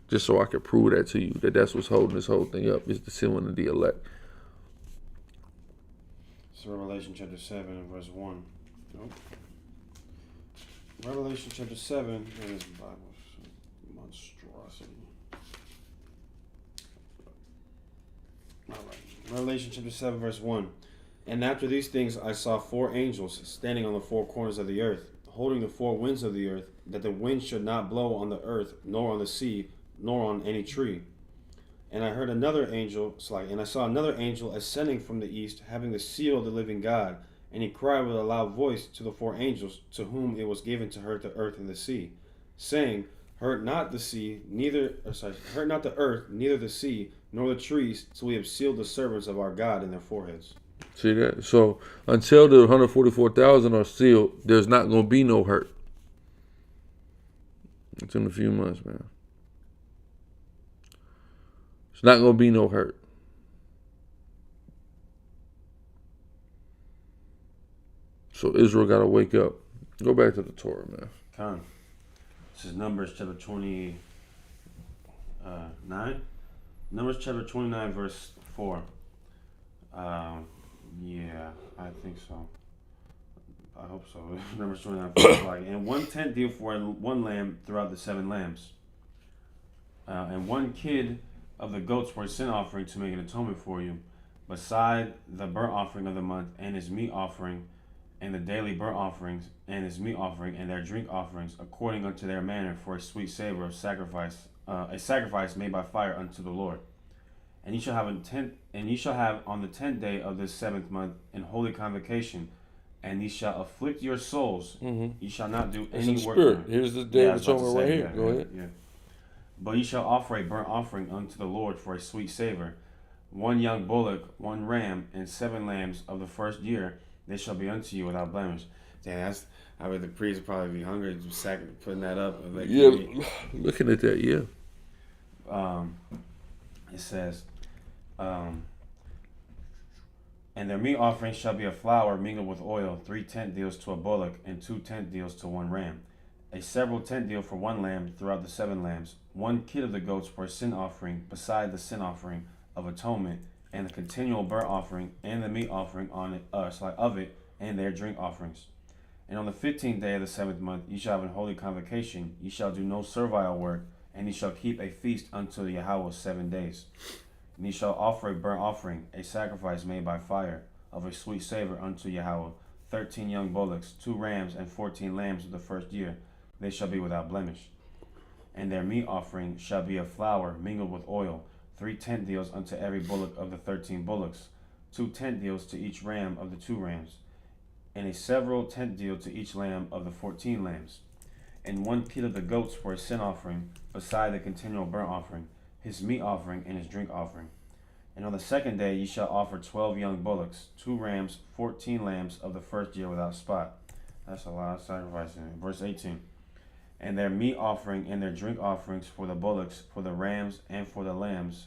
Just so I can prove that to you, that's what's holding this whole thing up, is the sealing of the elect. So Revelation chapter 7 and verse 1. Nope. Revelation chapter 7 in this Bible. Monstrosity. Alright. Revelation chapter 7 verse 1. And after these things I saw 4 angels standing on the 4 corners of the earth, holding the 4 winds of the earth, that the wind should not blow on the earth, nor on the sea, nor on any tree. And I heard another angel, and I saw another angel ascending from the east, having the seal of the living God. And he cried with a loud voice to the 4 angels, to whom it was given to hurt the earth and the sea, saying, hurt not the earth, neither the sea, nor the trees, till we have sealed the servants of our God in their foreheads. See that? So until the 144,000 are sealed, there's not going to be no hurt. It's in a few months, man. It's not going to be no hurt. So Israel got to wake up. Go back to the Torah, man. Come. This is Numbers chapter 29. Numbers chapter 29, verse 4. Yeah, I think so. I hope so. Numbers 29, 4. And 1/10 deal for one lamb throughout the 7 lambs. And 1 kid of the goats for a sin offering to make an atonement for you, beside the burnt offering of the month and his meat offering, and the daily burnt offerings, and his meat offering, and their drink offerings, according unto their manner, for a sweet savor of sacrifice, a sacrifice made by fire unto the Lord. And ye shall have on the 10th day of this 7th month an holy convocation, and ye shall afflict your souls. Ye shall not do any work. Spirit. Here's the day of atonement right here. Go ahead. Yeah. But ye shall offer a burnt offering unto the Lord for a sweet savor, 1 young bullock, 1 ram, and 7 lambs of the first year. They shall be unto you without blemish. Damn, I bet the priest would probably be hungry putting that up. Like, yeah, looking at that, yeah. It says, and their meat offering shall be a flour mingled with oil, 3 tenth deals to a bullock, and 2 tenth deals to 1 ram. A several tenth deal for 1 lamb throughout the 7 lambs. 1 kid of the goats for a sin offering, beside the sin offering of atonement, and the continual burnt offering, and the meat offering on it, of it, and their drink offerings. And on the 15th day of the 7th month ye shall have a holy convocation. Ye shall do no servile work, and ye shall keep a feast unto Yahweh 7 days. And ye shall offer a burnt offering, a sacrifice made by fire, of a sweet savor unto Yahweh, 13 young bullocks, 2 rams, and 14 lambs of the first year. They shall be without blemish. And their meat offering shall be of flour mingled with oil, 3 tenth deals unto every bullock of the 13 bullocks, 2 tenth deals to each ram of the 2 rams, and a several tenth deal to each lamb of the 14 lambs. And 1 kid of the goats for a sin offering, beside the continual burnt offering, his meat offering, and his drink offering. And on the 2nd day ye shall offer 12 young bullocks, 2 rams, 14 lambs of the first year without spot. That's a lot of sacrificing. Verse 18. And their meat offering and their drink offerings for the bullocks, for the rams, and for the lambs,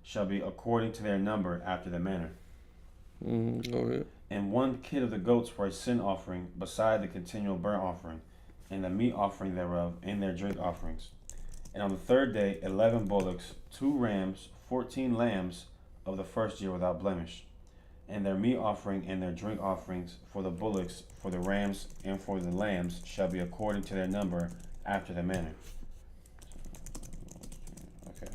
shall be according to their number after the manner. Go ahead. And 1 kid of the goats for a sin offering, beside the continual burnt offering, and the meat offering thereof, and their drink offerings. And on the 3rd day 11 bullocks, 2 rams, 14 lambs of the first year without blemish. And their meat offering and their drink offerings for the bullocks, for the rams, and for the lambs shall be according to their number after the manner. Okay.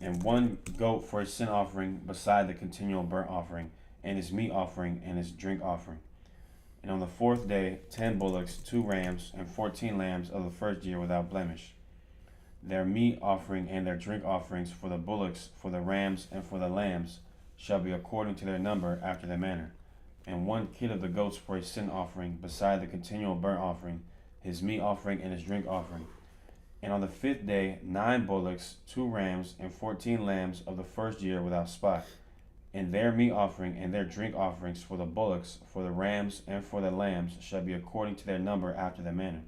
And 1 goat for a sin offering, beside the continual burnt offering, and his meat offering, and his drink offering. And on the 4th day 10 bullocks, 2 rams, and 14 lambs of the first year without blemish. Their meat offering and their drink offerings for the bullocks, for the rams, and for the lambs shall be according to their number after their manner. And 1 kid of the goats for a sin offering, beside the continual burnt offering, his meat offering, and his drink offering. And on the 5th day 9 bullocks, 2 rams, and 14 lambs of the first year without spot. And their meat offering and their drink offerings for the bullocks, for the rams, and for the lambs shall be according to their number after their manner.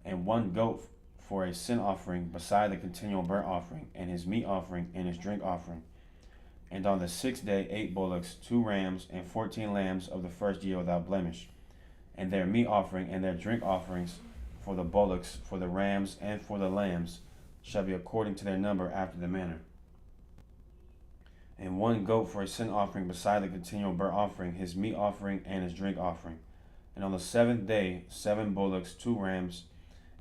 And 1 goat for a sin offering, beside the continual burnt offering, and his meat offering, and his drink offering. And on the 6th day 8 bullocks, 2 rams, and 14 lambs of the first year without blemish. And their meat offering and their drink offerings for the bullocks, for the rams, and for the lambs shall be according to their number after the manner. And 1 goat for a sin offering, beside the continual burnt offering, his meat offering, and his drink offering. And on the 7th day 7 bullocks, 2 rams,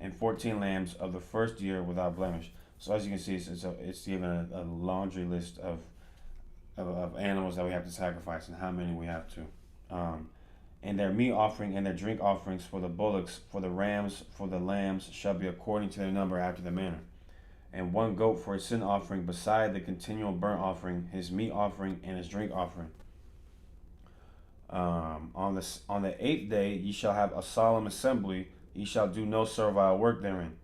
and 14 lambs of the first year without blemish. So as you can see, it's given a laundry list of animals that we have to sacrifice and how many we have to. And their meat offering and their drink offerings for the bullocks, for the rams, for the lambs shall be according to their number after the manner. And 1 goat for a sin offering, beside the continual burnt offering, his meat offering, and his drink offering. On the 8th day ye shall have a solemn assembly. Ye shall do no servile work therein,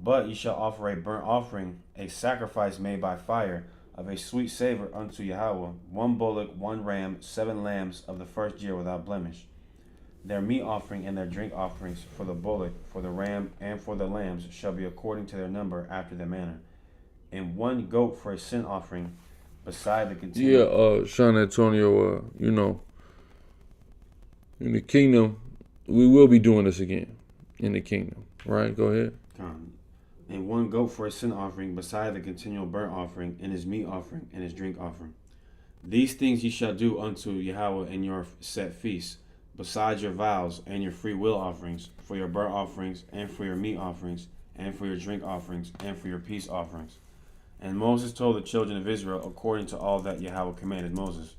but ye shall offer a burnt offering, a sacrifice made by fire, of a sweet savor unto Yahweh, 1 bullock, 1 ram, 7 lambs of the first year without blemish. Their meat offering and their drink offerings for the bullock, for the ram, and for the lambs shall be according to their number after their manner. And one goat for a sin offering, beside the continual. Yeah, Sean Antonio, in the kingdom, we will be doing this again in the kingdom, right? Go ahead. And one goat for a sin offering, beside the continual burnt offering, and his meat offering, and his drink offering. These things ye shall do unto Yahweh in your set feasts, besides your vows and your free will offerings, for your burnt offerings, and for your meat offerings, and for your drink offerings, and for your peace offerings. And Moses told the children of Israel according to all that Yahweh commanded Moses.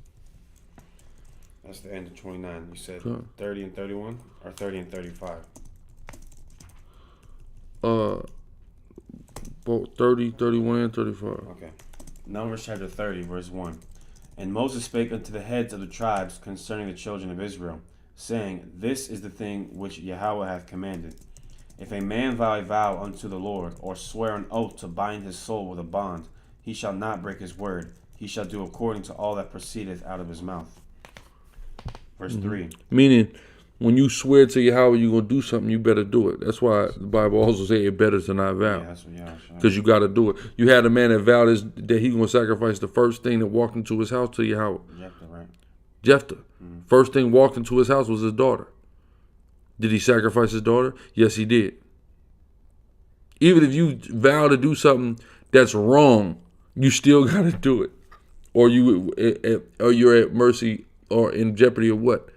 That's the end of 29. You said 30 and 31, or 30 and 35? Both 30, 31, and 35. Okay. Numbers chapter 30, verse 1. And Moses spake unto the heads of the tribes concerning the children of Israel, saying, This is the thing which Yahweh hath commanded. If a man vow a vow unto the Lord, or swear an oath to bind his soul with a bond, he shall not break his word. He shall do according to all that proceedeth out of his mouth. Verse 3. Meaning, when you swear to Yahweh you're going to do something, you better do it. That's why the Bible also say it better to not vow. Because you got to do it. You had a man that vowed that he going to sacrifice the first thing that walked into his house to Yahweh. Jephthah, right? Jephthah. First thing walked into his house was his daughter. Did he sacrifice his daughter? Yes, he did. Even if you vow to do something that's wrong, you still got to do it. Or you're at mercy or in jeopardy of what?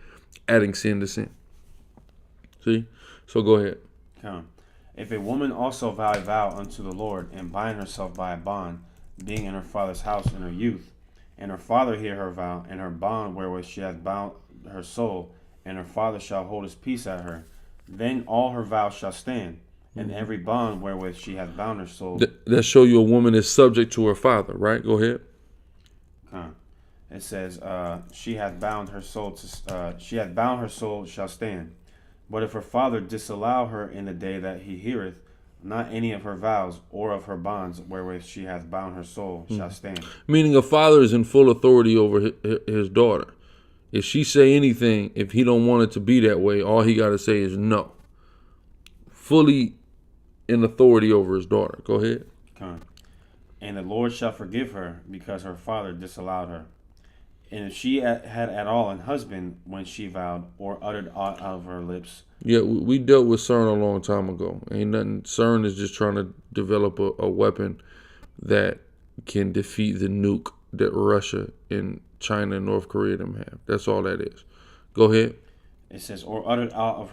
Adding sin to sin. See? So go ahead. Come. If a woman also vow a vow unto the Lord, and bind herself by a bond, being in her father's house in her youth, and her father hear her vow, and her bond wherewith she hath bound her soul, and her father shall hold his peace at her, then all her vows shall stand, and every bond wherewith she hath bound her soul. That show you a woman is subject to her father, right? Go ahead. It says, she hath bound her soul shall stand. But if her father disallow her in the day that he heareth, not any of her vows or of her bonds wherewith she hath bound her soul shall stand. Meaning a father is in full authority over his daughter. If she say anything, if he don't want it to be that way, all he got to say is no. Fully in authority over his daughter. Go ahead. And the Lord shall forgive her because her father disallowed her. And if she had at all an husband when she vowed, or uttered aught out of her lips. Yeah, we dealt with CERN a long time ago. Ain't nothing. CERN is just trying to develop a weapon that can defeat the nuke that Russia and China and North Korea them have. That's all that is. Go ahead. It says, or uttered aught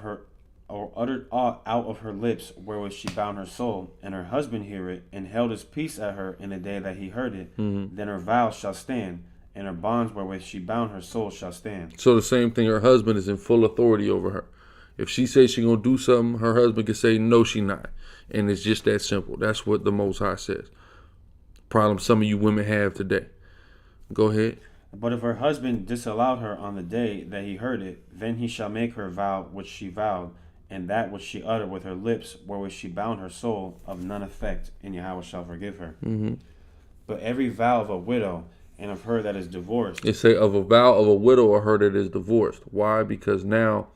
out of her lips wherewith she bound her soul, and her husband hear it, and held his peace at her in the day that he heard it, then her vows shall stand, and her bonds wherewith she bound her soul shall stand. So the same thing, her husband is in full authority over her. If she says she gonna do something, her husband can say no, she not, and it's just that simple. That's what the Most High says. Problem some of you women have today. Go ahead. But if her husband disallowed her on the day that he heard it, then he shall make her vow which she vowed, and that which she uttered with her lips, wherewith she bound her soul, of none effect, and Yahweh shall forgive her. But every vow of a widow and of her that is divorced. It say of a vow of a widow or her that is divorced. Why? Because now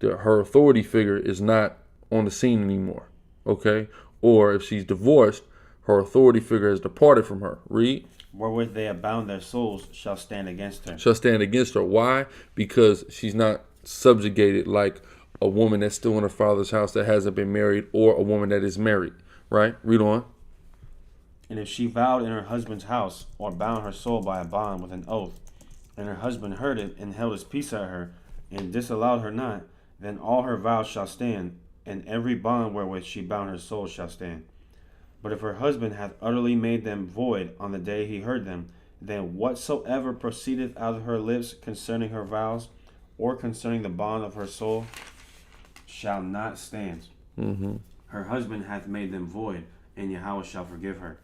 her authority figure is not on the scene anymore. Okay? Or if she's divorced, her authority figure has departed from her. Read. Wherewith they have bound their souls shall stand against her. Shall stand against her. Why? Because she's not subjugated like a woman that's still in her father's house that hasn't been married, or a woman that is married. Right? Read on. And if she vowed in her husband's house, or bound her soul by a bond with an oath, and her husband heard it, and held his peace at her, and disallowed her not, then all her vows shall stand, and every bond wherewith she bound her soul shall stand. But if her husband hath utterly made them void on the day he heard them, then whatsoever proceedeth out of her lips concerning her vows, or concerning the bond of her soul, shall not stand. Her husband hath made them void, and Yahweh shall forgive her.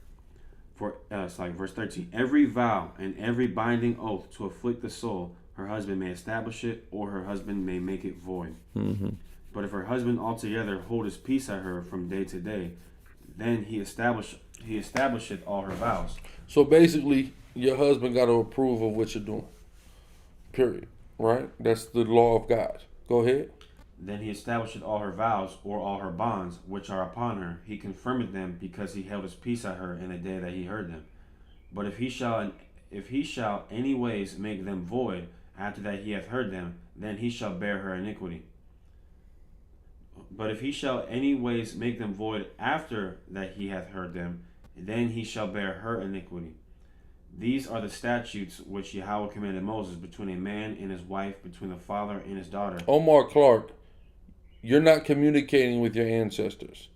For it's like verse 13. Every vow and every binding oath to afflict the soul, her husband may establish it, or her husband may make it void. But if her husband altogether hold his peace at her from day to day, then he establisheth all her vows. So basically, your husband got to approve of what you're doing. Period. Right? That's the law of God. Go ahead. Then he establisheth all her vows, or all her bonds, which are upon her. He confirmed them, because he held his peace at her in the day that he heard them. But if he shall any ways make them void, after that he hath heard them, then he shall bear her iniquity. But if he shall any ways make them void after that he hath heard them, then he shall bear her iniquity. These are the statutes which Yahweh commanded Moses between a man and his wife, between the father and his daughter. Omar Clark, you're not communicating with your ancestors.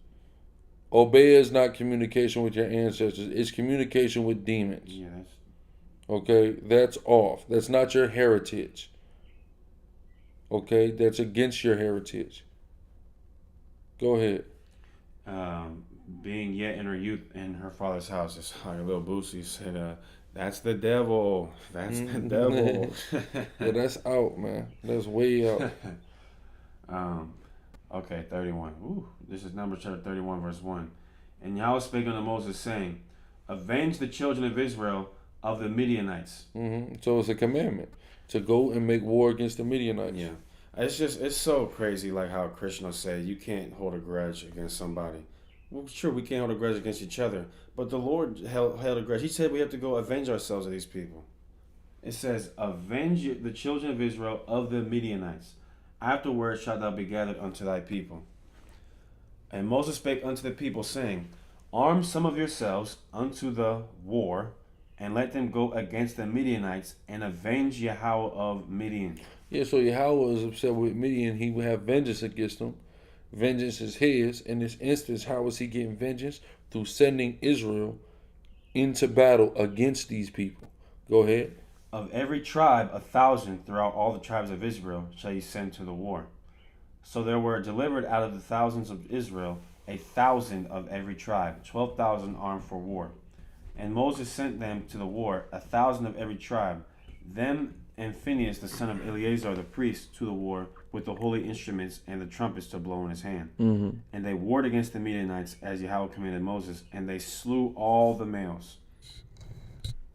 Obey is not communication with your ancestors. It's communication with demons. Yes. Okay, that's off. That's not your heritage. Okay, that's against your heritage. Go ahead. Being yet in her youth in her father's house, it's like a little Boosie said, that's the devil. That's the devil. Yeah, that's out, man. That's way out. Okay, 31. Ooh, this is Numbers chapter 31, verse 1. And Yahweh spake unto Moses, saying, avenge the children of Israel of the Midianites. So it's a commandment to go and make war against the Midianites. Yeah. It's so crazy, like how Christians will say you can't hold a grudge against somebody. Well, sure, we can't hold a grudge against each other, but the Lord held a grudge. He said we have to go avenge ourselves of these people. It says, avenge the children of Israel of the Midianites. Afterward shalt thou be gathered unto thy people. And Moses spake unto the people, saying, arm some of yourselves unto the war, and let them go against the Midianites, and avenge Yahweh of Midian. Yeah, so Yahweh is upset with Midian. He will have vengeance against them. Vengeance is his. In this instance, how is he getting vengeance? Through sending Israel into battle against these people. Go ahead. Of every tribe 1,000 throughout all the tribes of Israel shall ye send to the war. So there were delivered out of the thousands of Israel 1,000 of every tribe, 12,000 armed for war. And Moses sent them to the war, 1,000 of every tribe, them and Phinehas the son of Eleazar the priest to the war, with the holy instruments and the trumpets to blow in his hand. And they warred against the Midianites as Yahweh commanded Moses, and they slew all the males.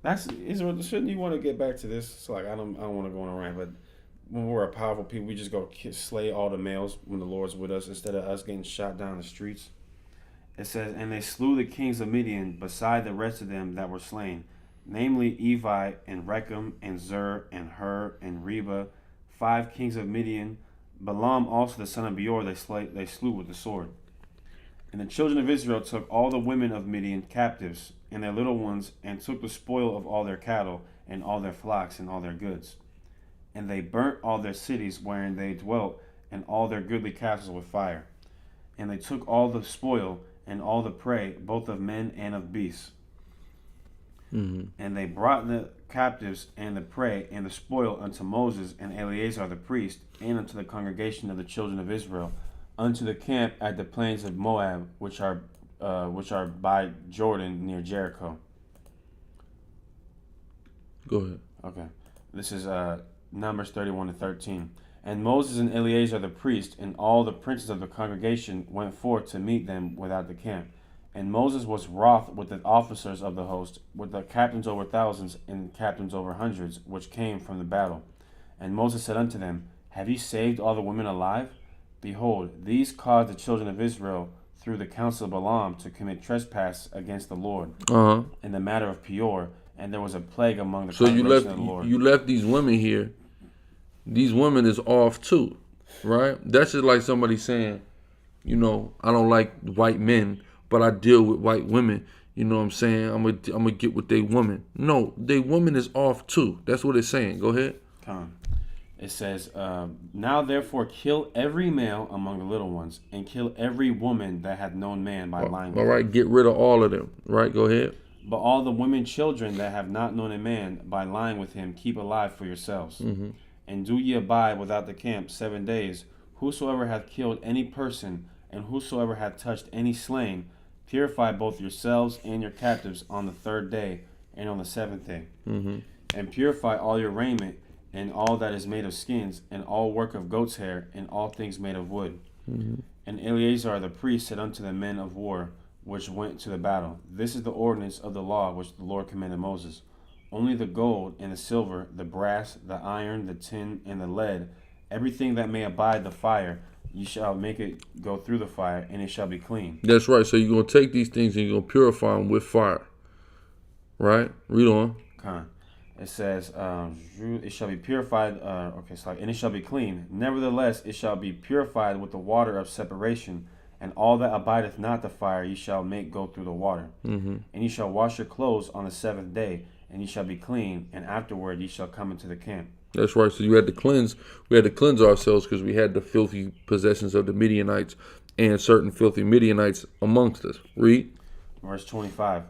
That's Israel. Shouldn't you want to get back to this? It's like I don't want to go on a rant, but when we're a powerful people, we just go slay all the males when the Lord's with us, instead of us getting shot down the streets. It says, and they slew the kings of Midian beside the rest of them that were slain, namely Evi and Rechem and Zur and Hur and Reba, 5 kings of Midian. Balaam also the son of Beor they slew with the sword. And the children of Israel took all the women of Midian captives and their little ones, and took the spoil of all their cattle and all their flocks and all their goods. And they burnt all their cities wherein they dwelt, and all their goodly castles with fire. And they took all the spoil and all the prey, both of men and of beasts. And they brought the captives and the prey and the spoil unto Moses and Eleazar the priest, and unto the congregation of the children of Israel, unto the camp at the plains of Moab, which are by Jordan near Jericho. Go ahead. Okay. This is Numbers 31-13. And Moses and Eleazar the priest and all the princes of the congregation went forth to meet them without the camp. And Moses was wroth with the officers of the host, with the captains over thousands and captains over hundreds, which came from the battle. And Moses said unto them, have ye saved all the women alive? Behold, these caused the children of Israel through the counsel of Balaam to commit trespass against the Lord in the matter of Peor, and there was a plague among the congregation of the Lord. You left these women here. These women is off too, right? That's just like somebody saying, I don't like white men, but I deal with white women. You know what I'm saying? I'm gonna get with they woman. No, they woman is off too. That's what it's saying. Go ahead. It says, now therefore kill every male among the little ones, and kill every woman that hath known man by lying. All right, get rid of all of them. Right, go ahead. But all the women children that have not known a man by lying with him, keep alive for yourselves. And do ye abide without the camp 7 days. Whosoever hath killed any person, and whosoever hath touched any slain, purify both yourselves and your captives on the 3rd day, and on the 7th day. And purify all your raiment, and all that is made of skins, and all work of goat's hair, and all things made of wood. And Eleazar the priest said unto the men of war which went to the battle, this is the ordinance of the law which the Lord commanded Moses. Only the gold and the silver, the brass, the iron, the tin, and the lead, everything that may abide the fire, you shall make it go through the fire, and it shall be clean. That's right. So you're going to take these things and you're going to purify them with fire. Right? Read on. It says, it shall be purified, and it shall be clean. Nevertheless, it shall be purified with the water of separation, and all that abideth not the fire ye shall make go through the water. And ye shall wash your clothes on the 7th day, and ye shall be clean, and afterward ye shall come into the camp. That's right. So you had to cleanse. We had to cleanse ourselves because we had the filthy possessions of the Midianites and certain filthy Midianites amongst us. Read. Verse 25.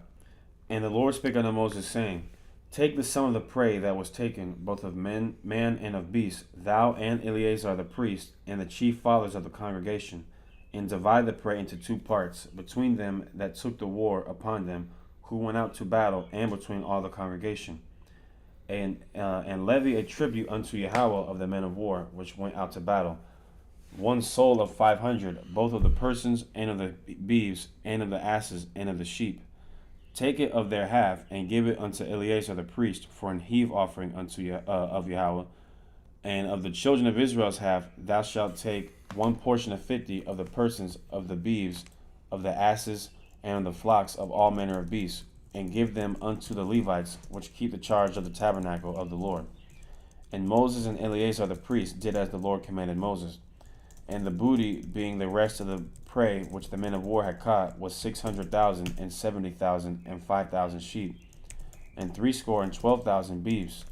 And the Lord spake unto Moses, saying, Take the sum of the prey that was taken, both of man and of beast, thou and Eleazar the priest, and the chief fathers of the congregation, and divide the prey into 2 parts, between them that took the war upon them, who went out to battle, and between all the congregation. And levy a tribute unto Yahweh of the men of war, which went out to battle, 1 soul of 500, both of the persons, and of the beeves, and of the asses, and of the sheep. Take it of their half, and give it unto Eleazar the priest for an heave offering unto of Yahweh. And of the children of Israel's half, thou shalt take 1 portion of 50 of the persons, of the beeves, of the asses, and of the flocks of all manner of beasts, and give them unto the Levites, which keep the charge of the tabernacle of the Lord. And Moses and Eleazar the priest did as the Lord commanded Moses. And the booty, being the rest of the prey which the men of war had caught, was 600,000, and 70,000, and 5,000 sheep, and 12,000 beeves,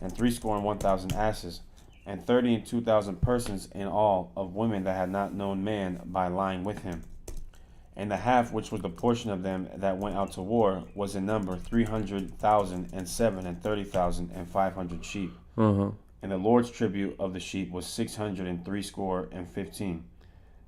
and 1,000 asses, and 32,000 persons in all of women that had not known man by lying with him. And the half which was the portion of them that went out to war was in number 300,000, and 30,000, and 500 sheep. And the Lord's tribute of the sheep was 615.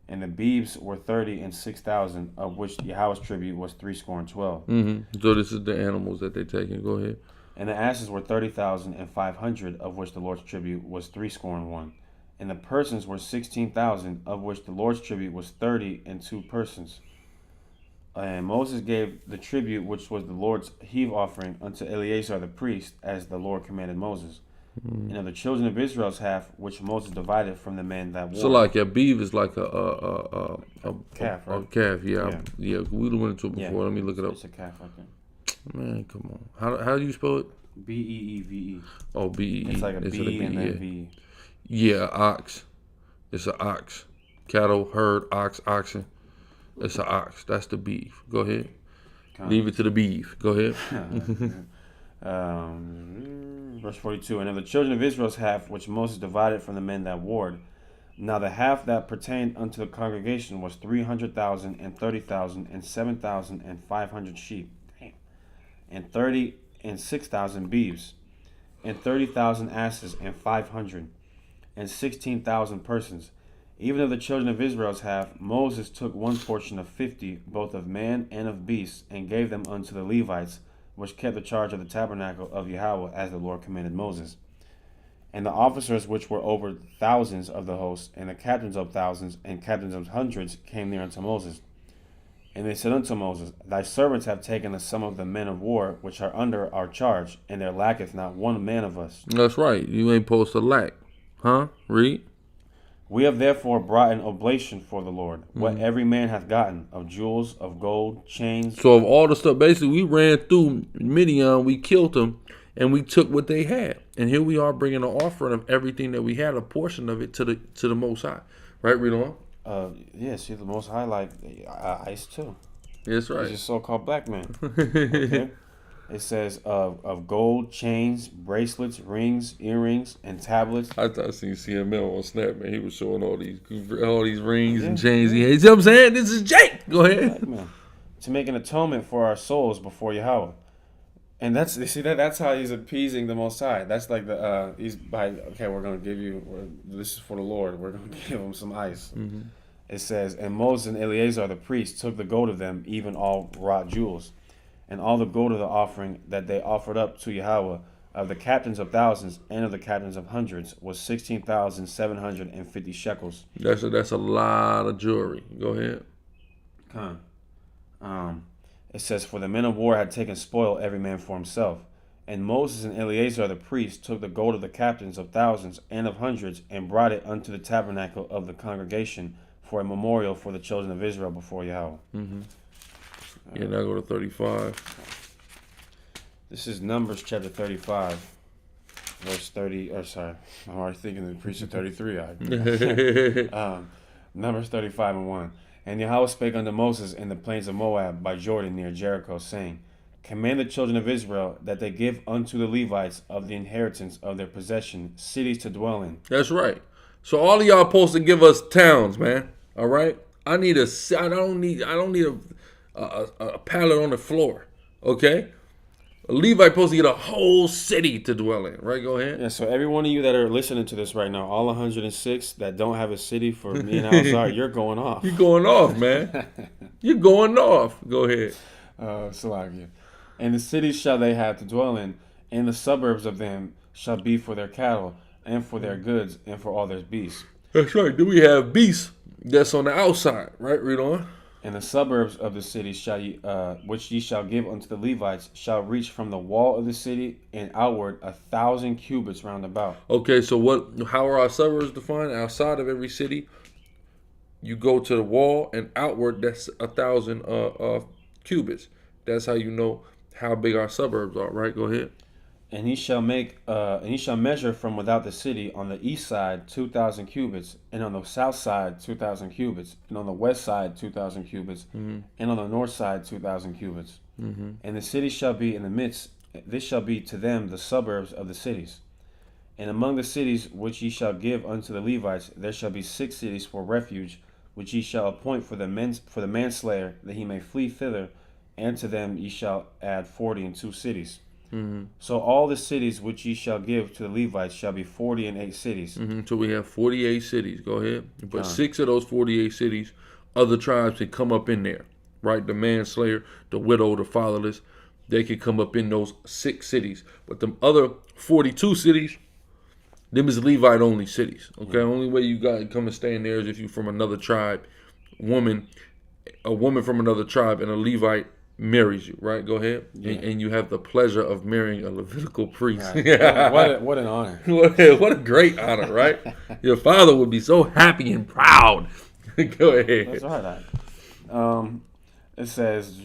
And the beeves were 30 and 6,000, of which Yahweh's tribute was 12. So this is the animals that they're taking. Go ahead. And the asses were 30,000 and 500, of which the Lord's tribute was 1. And the persons were 16,000, of which the Lord's tribute was 30 and 2 persons. And Moses gave the tribute which was the Lord's heave offering unto Eleazar the priest, as the Lord commanded Moses. And of the children of Israel's half, which Moses divided from the men that war. So like a beef is like a calf, right? A calf, yeah. We went into it before. Yeah. Let me look it up. It's a calf, I think. Man, come on. How do you spell it? Beeve. Oh, B-E-E. It's like a B and then V. Yeah, ox. It's an ox. Cattle, herd, oxen. It's an ox. That's the beef. Go ahead. Leave it to the beef. Go ahead. Verse 42. And of the children of Israel's half, which Moses divided from the men that warred, now the half that pertained unto the congregation was 300,000, and 30,000, and 7,000, and 500 sheep, and 30 and 6,000 beeves, and 30,000 asses, and 500, and 16,000 persons. Even of the children of Israel's half, Moses took 1 portion of 50, both of man and of beasts, and gave them unto the Levites, which kept the charge of the tabernacle of Yahweh, as the Lord commanded Moses. And the officers which were over thousands of the host, and the captains of thousands, and captains of hundreds, came near unto Moses. And they said unto Moses, Thy servants have taken the sum of the men of war, which are under our charge, and there lacketh not one man of us. That's right. You ain't supposed to lack. Huh? Read. We have therefore brought an oblation for the Lord, what every man hath gotten, of jewels, of gold, chains. So of all the stuff, basically, we ran through Midian, we killed them, and we took what they had. And here we are bringing an offering of everything that we had, a portion of it to the Most High. Right, read on. See, the Most High like ICE too. That's right. He's a so-called black man. Okay. It says of gold, chains, bracelets, rings, earrings, and tablets. I seen CML on Snap, man. He was showing all these rings and chains he had. You see what I'm saying? This is Jake. Go ahead. Black man. To make an atonement for our souls before Yahweh. And that's how he's appeasing the Most High. That's like we're gonna give you, this is for the Lord. We're gonna give him some ice. It says, and Moses and Eleazar the priest took the gold of them, even all wrought jewels, and all the gold of the offering that they offered up to Yahweh, of the captains of thousands and of the captains of hundreds, was 16,750 shekels. That's a lot of jewelry. Go ahead. It says, for the men of war had taken spoil every man for himself, And Moses and Eleazar the priest took the gold of the captains of thousands and of hundreds, and brought it unto the tabernacle of the congregation for a memorial for the children of Israel before Yahweh. Yeah, now go to 35. This is Numbers chapter 35, verse 30. Or sorry, I'm already thinking the priest of 33. Numbers 35 and 1. And Yahweh spake unto Moses in the plains of Moab by Jordan near Jericho, saying, Command the children of Israel that they give unto the Levites of the inheritance of their possession cities to dwell in. That's right. So all of y'all supposed to give us towns, man. All right. I don't need a pallet on the floor. Okay. A Levite supposed to get a whole city to dwell in. Right. Go ahead. Yeah. So every one of you that are listening to this right now, all 106 that don't have a city for me and Alzar, you're going off. You're going off, man. You're going off. Go ahead. Salakia. And the cities shall they have to dwell in, and the suburbs of them shall be for their cattle, and for their goods, and for all their beasts. That's right. Do we have beasts that's on the outside? Right. Read on. And the suburbs of the cities shall which ye shall give unto the Levites shall reach from the wall of the city and outward 1,000 cubits round about. Okay. So how are our suburbs defined? Outside of every city, you go to the wall, and outward that's 1,000 cubits. That's how you know how big our suburbs are, right? Go ahead. And he shall measure from without the city on the east side 2,000 cubits, and on the south side 2,000 cubits, and on the west side 2,000 cubits, and on the north side 2,000 cubits. And the city shall be in the midst. This shall be to them the suburbs of the cities. And among the cities which ye shall give unto the Levites, there shall be 6 cities for refuge, which ye shall appoint for the manslayer, that he may flee thither. And to them ye shall add 42 cities. So all the cities which ye shall give to the Levites shall be 48 cities. So we have 48 cities. Go ahead. But 6 of those 48 cities, other tribes can come up in there, right? The manslayer, the widow, the fatherless, they can come up in those 6 cities. But the other 42 cities, them is Levite only cities. Okay, only way you got to come and stay in there is if you from another tribe, a woman from another tribe, and a Levite marries you, right? Go ahead. And you have the pleasure of marrying a Levitical priest. Right. What an honor. What a great honor, right? Your father would be so happy and proud. Go ahead. That's right. It says,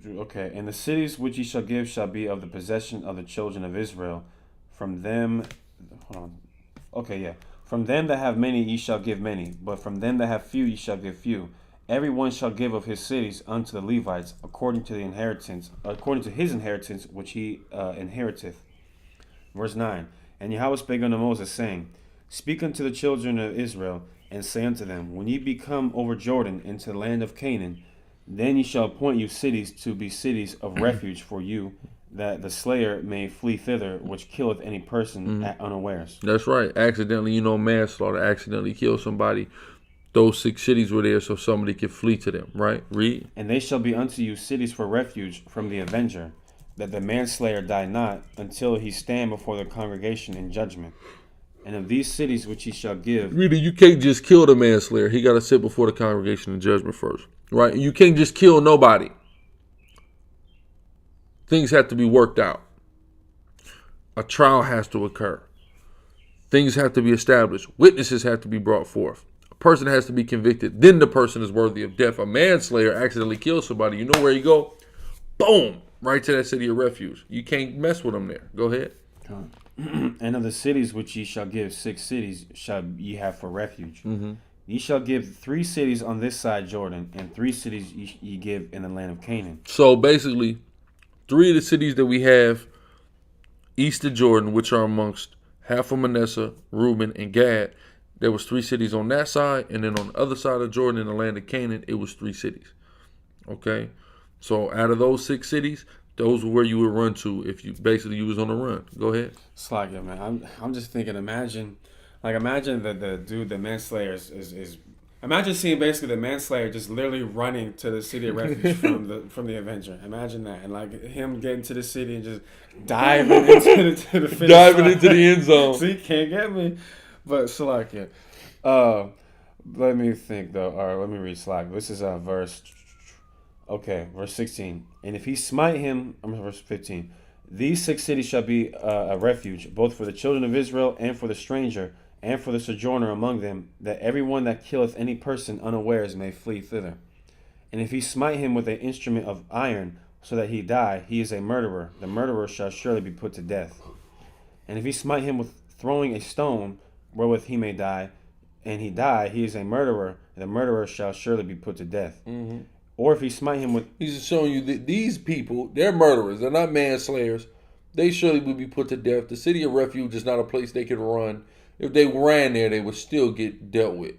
okay, and the cities which ye shall give shall be of the possession of the children of Israel. From them, from them that have many ye shall give many, but from them that have few ye shall give few. Every one shall give of his cities unto the Levites according to his inheritance which he inheriteth. Verse 9. And Yahweh spake unto Moses, saying, Speak unto the children of Israel, and say unto them, When ye be come over Jordan into the land of Canaan, then ye shall appoint you cities to be cities of refuge for you, that the slayer may flee thither, which killeth any person at unawares. That's right. Accidentally, manslaughter, accidentally kill somebody. Those 6 cities were there so somebody could flee to them, right? Read. And they shall be unto you cities for refuge from the avenger, that the manslayer die not, until he stand before the congregation in judgment. And of these cities which he shall give... Reader, you can't just kill the manslayer. He got to sit before the congregation in judgment first, right? You can't just kill nobody. Things have to be worked out. A trial has to occur. Things have to be established. Witnesses have to be brought forth. Person has to be convicted, then the person is worthy of death. A manslayer accidentally kills somebody. You know where you go? Boom! Right to that city of refuge. You can't mess with them there. Go ahead. And of the cities which ye shall give, 6 cities shall ye have for refuge. Ye shall give 3 cities on this side Jordan, and 3 cities ye give in the land of Canaan. So basically, 3 of the cities that we have east of Jordan, which are amongst half of Manasseh, Reuben, and Gad, there was 3 cities on that side, and then on the other side of Jordan in the land of Canaan, it was 3 cities. Okay? So out of those 6 cities, those were where you would run to if you was on the run. Go ahead. It's like, yeah, man. I'm just thinking, imagine that the dude, the manslayer is imagine seeing basically the manslayer just literally running to the city of refuge from the Avenger. Imagine that, and like him getting to the city and just diving into the finish line. Into the end zone. See, can't get me. But Slack, yeah. Let me think though. All right, let me read Slack. This is verse 16. And if he smite him, verse 15. These 6 cities shall be a refuge, both for the children of Israel and for the stranger, and for the sojourner among them, that every one that killeth any person unawares may flee thither. And if he smite him with an instrument of iron, so that he die, he is a murderer. The murderer shall surely be put to death. And if he smite him with throwing a stone, wherewith he may die, and he die, he is a murderer. The murderer shall surely be put to death. Mm-hmm. Or if he smite him with... He's just showing you that these people, they're murderers. They're not manslayers. They surely would be put to death. The city of refuge is not a place they could run. If they ran there, they would still get dealt with.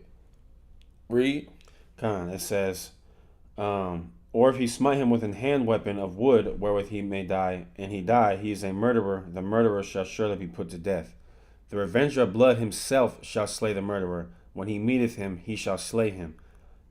Read. It says, or if he smite him with an hand weapon of wood, wherewith he may die, and he die, he is a murderer. The murderer shall surely be put to death. The revenger of blood himself shall slay the murderer. When he meeteth him, he shall slay him.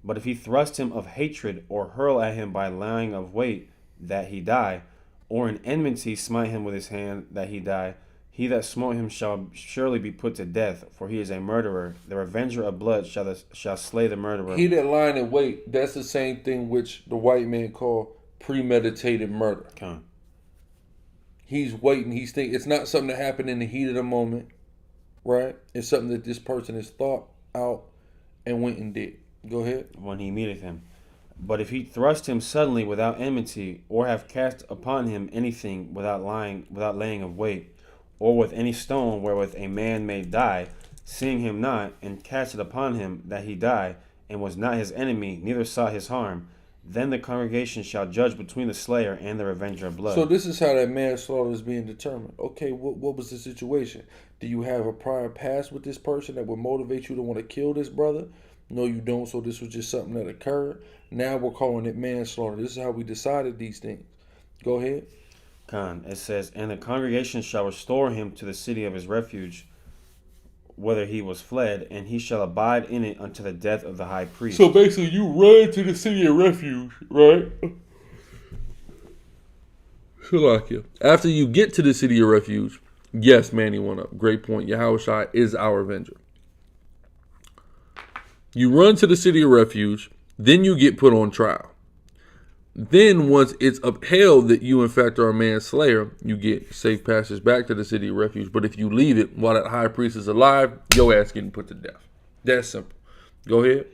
But if he thrust him of hatred, or hurl at him by lying of weight, that he die, or in enmity smite him with his hand, that he die, he that smote him shall surely be put to death, for he is a murderer. The revenger of blood shall slay the murderer. He that lying in wait, that's the same thing which the white man call premeditated murder. He's waiting. He's thinking. It's not something that happened in the heat of the moment, right? It's something that this person has thought out and went and did. Go ahead. When he meeteth him. But if he thrust him suddenly without enmity, or have cast upon him anything without laying of weight, or with any stone wherewith a man may die, seeing him not, and cast it upon him that he die, and was not his enemy, neither sought his harm, then the congregation shall judge between the slayer and the revenger of blood. So this is how that manslaughter is being determined. Okay, what was the situation? Do you have a prior past with this person that would motivate you to want to kill this brother? No, you don't. So this was just something that occurred. Now we're calling it manslaughter. This is how we decided these things. Go ahead. It says, and the congregation shall restore him to the city of his refuge, whither he was fled, and he shall abide in it unto the death of the high priest. So basically, you run to the city of refuge, right? Shalakia. After you get to the city of refuge, yes, Manny went up. Great point. Yahushua is our avenger. You run to the city of refuge, then you get put on trial. Then once it's upheld that you in fact are a manslayer, you get safe passage back to the city of refuge. But if you leave it while that high priest is alive, your ass getting put to death. That's simple. Go ahead.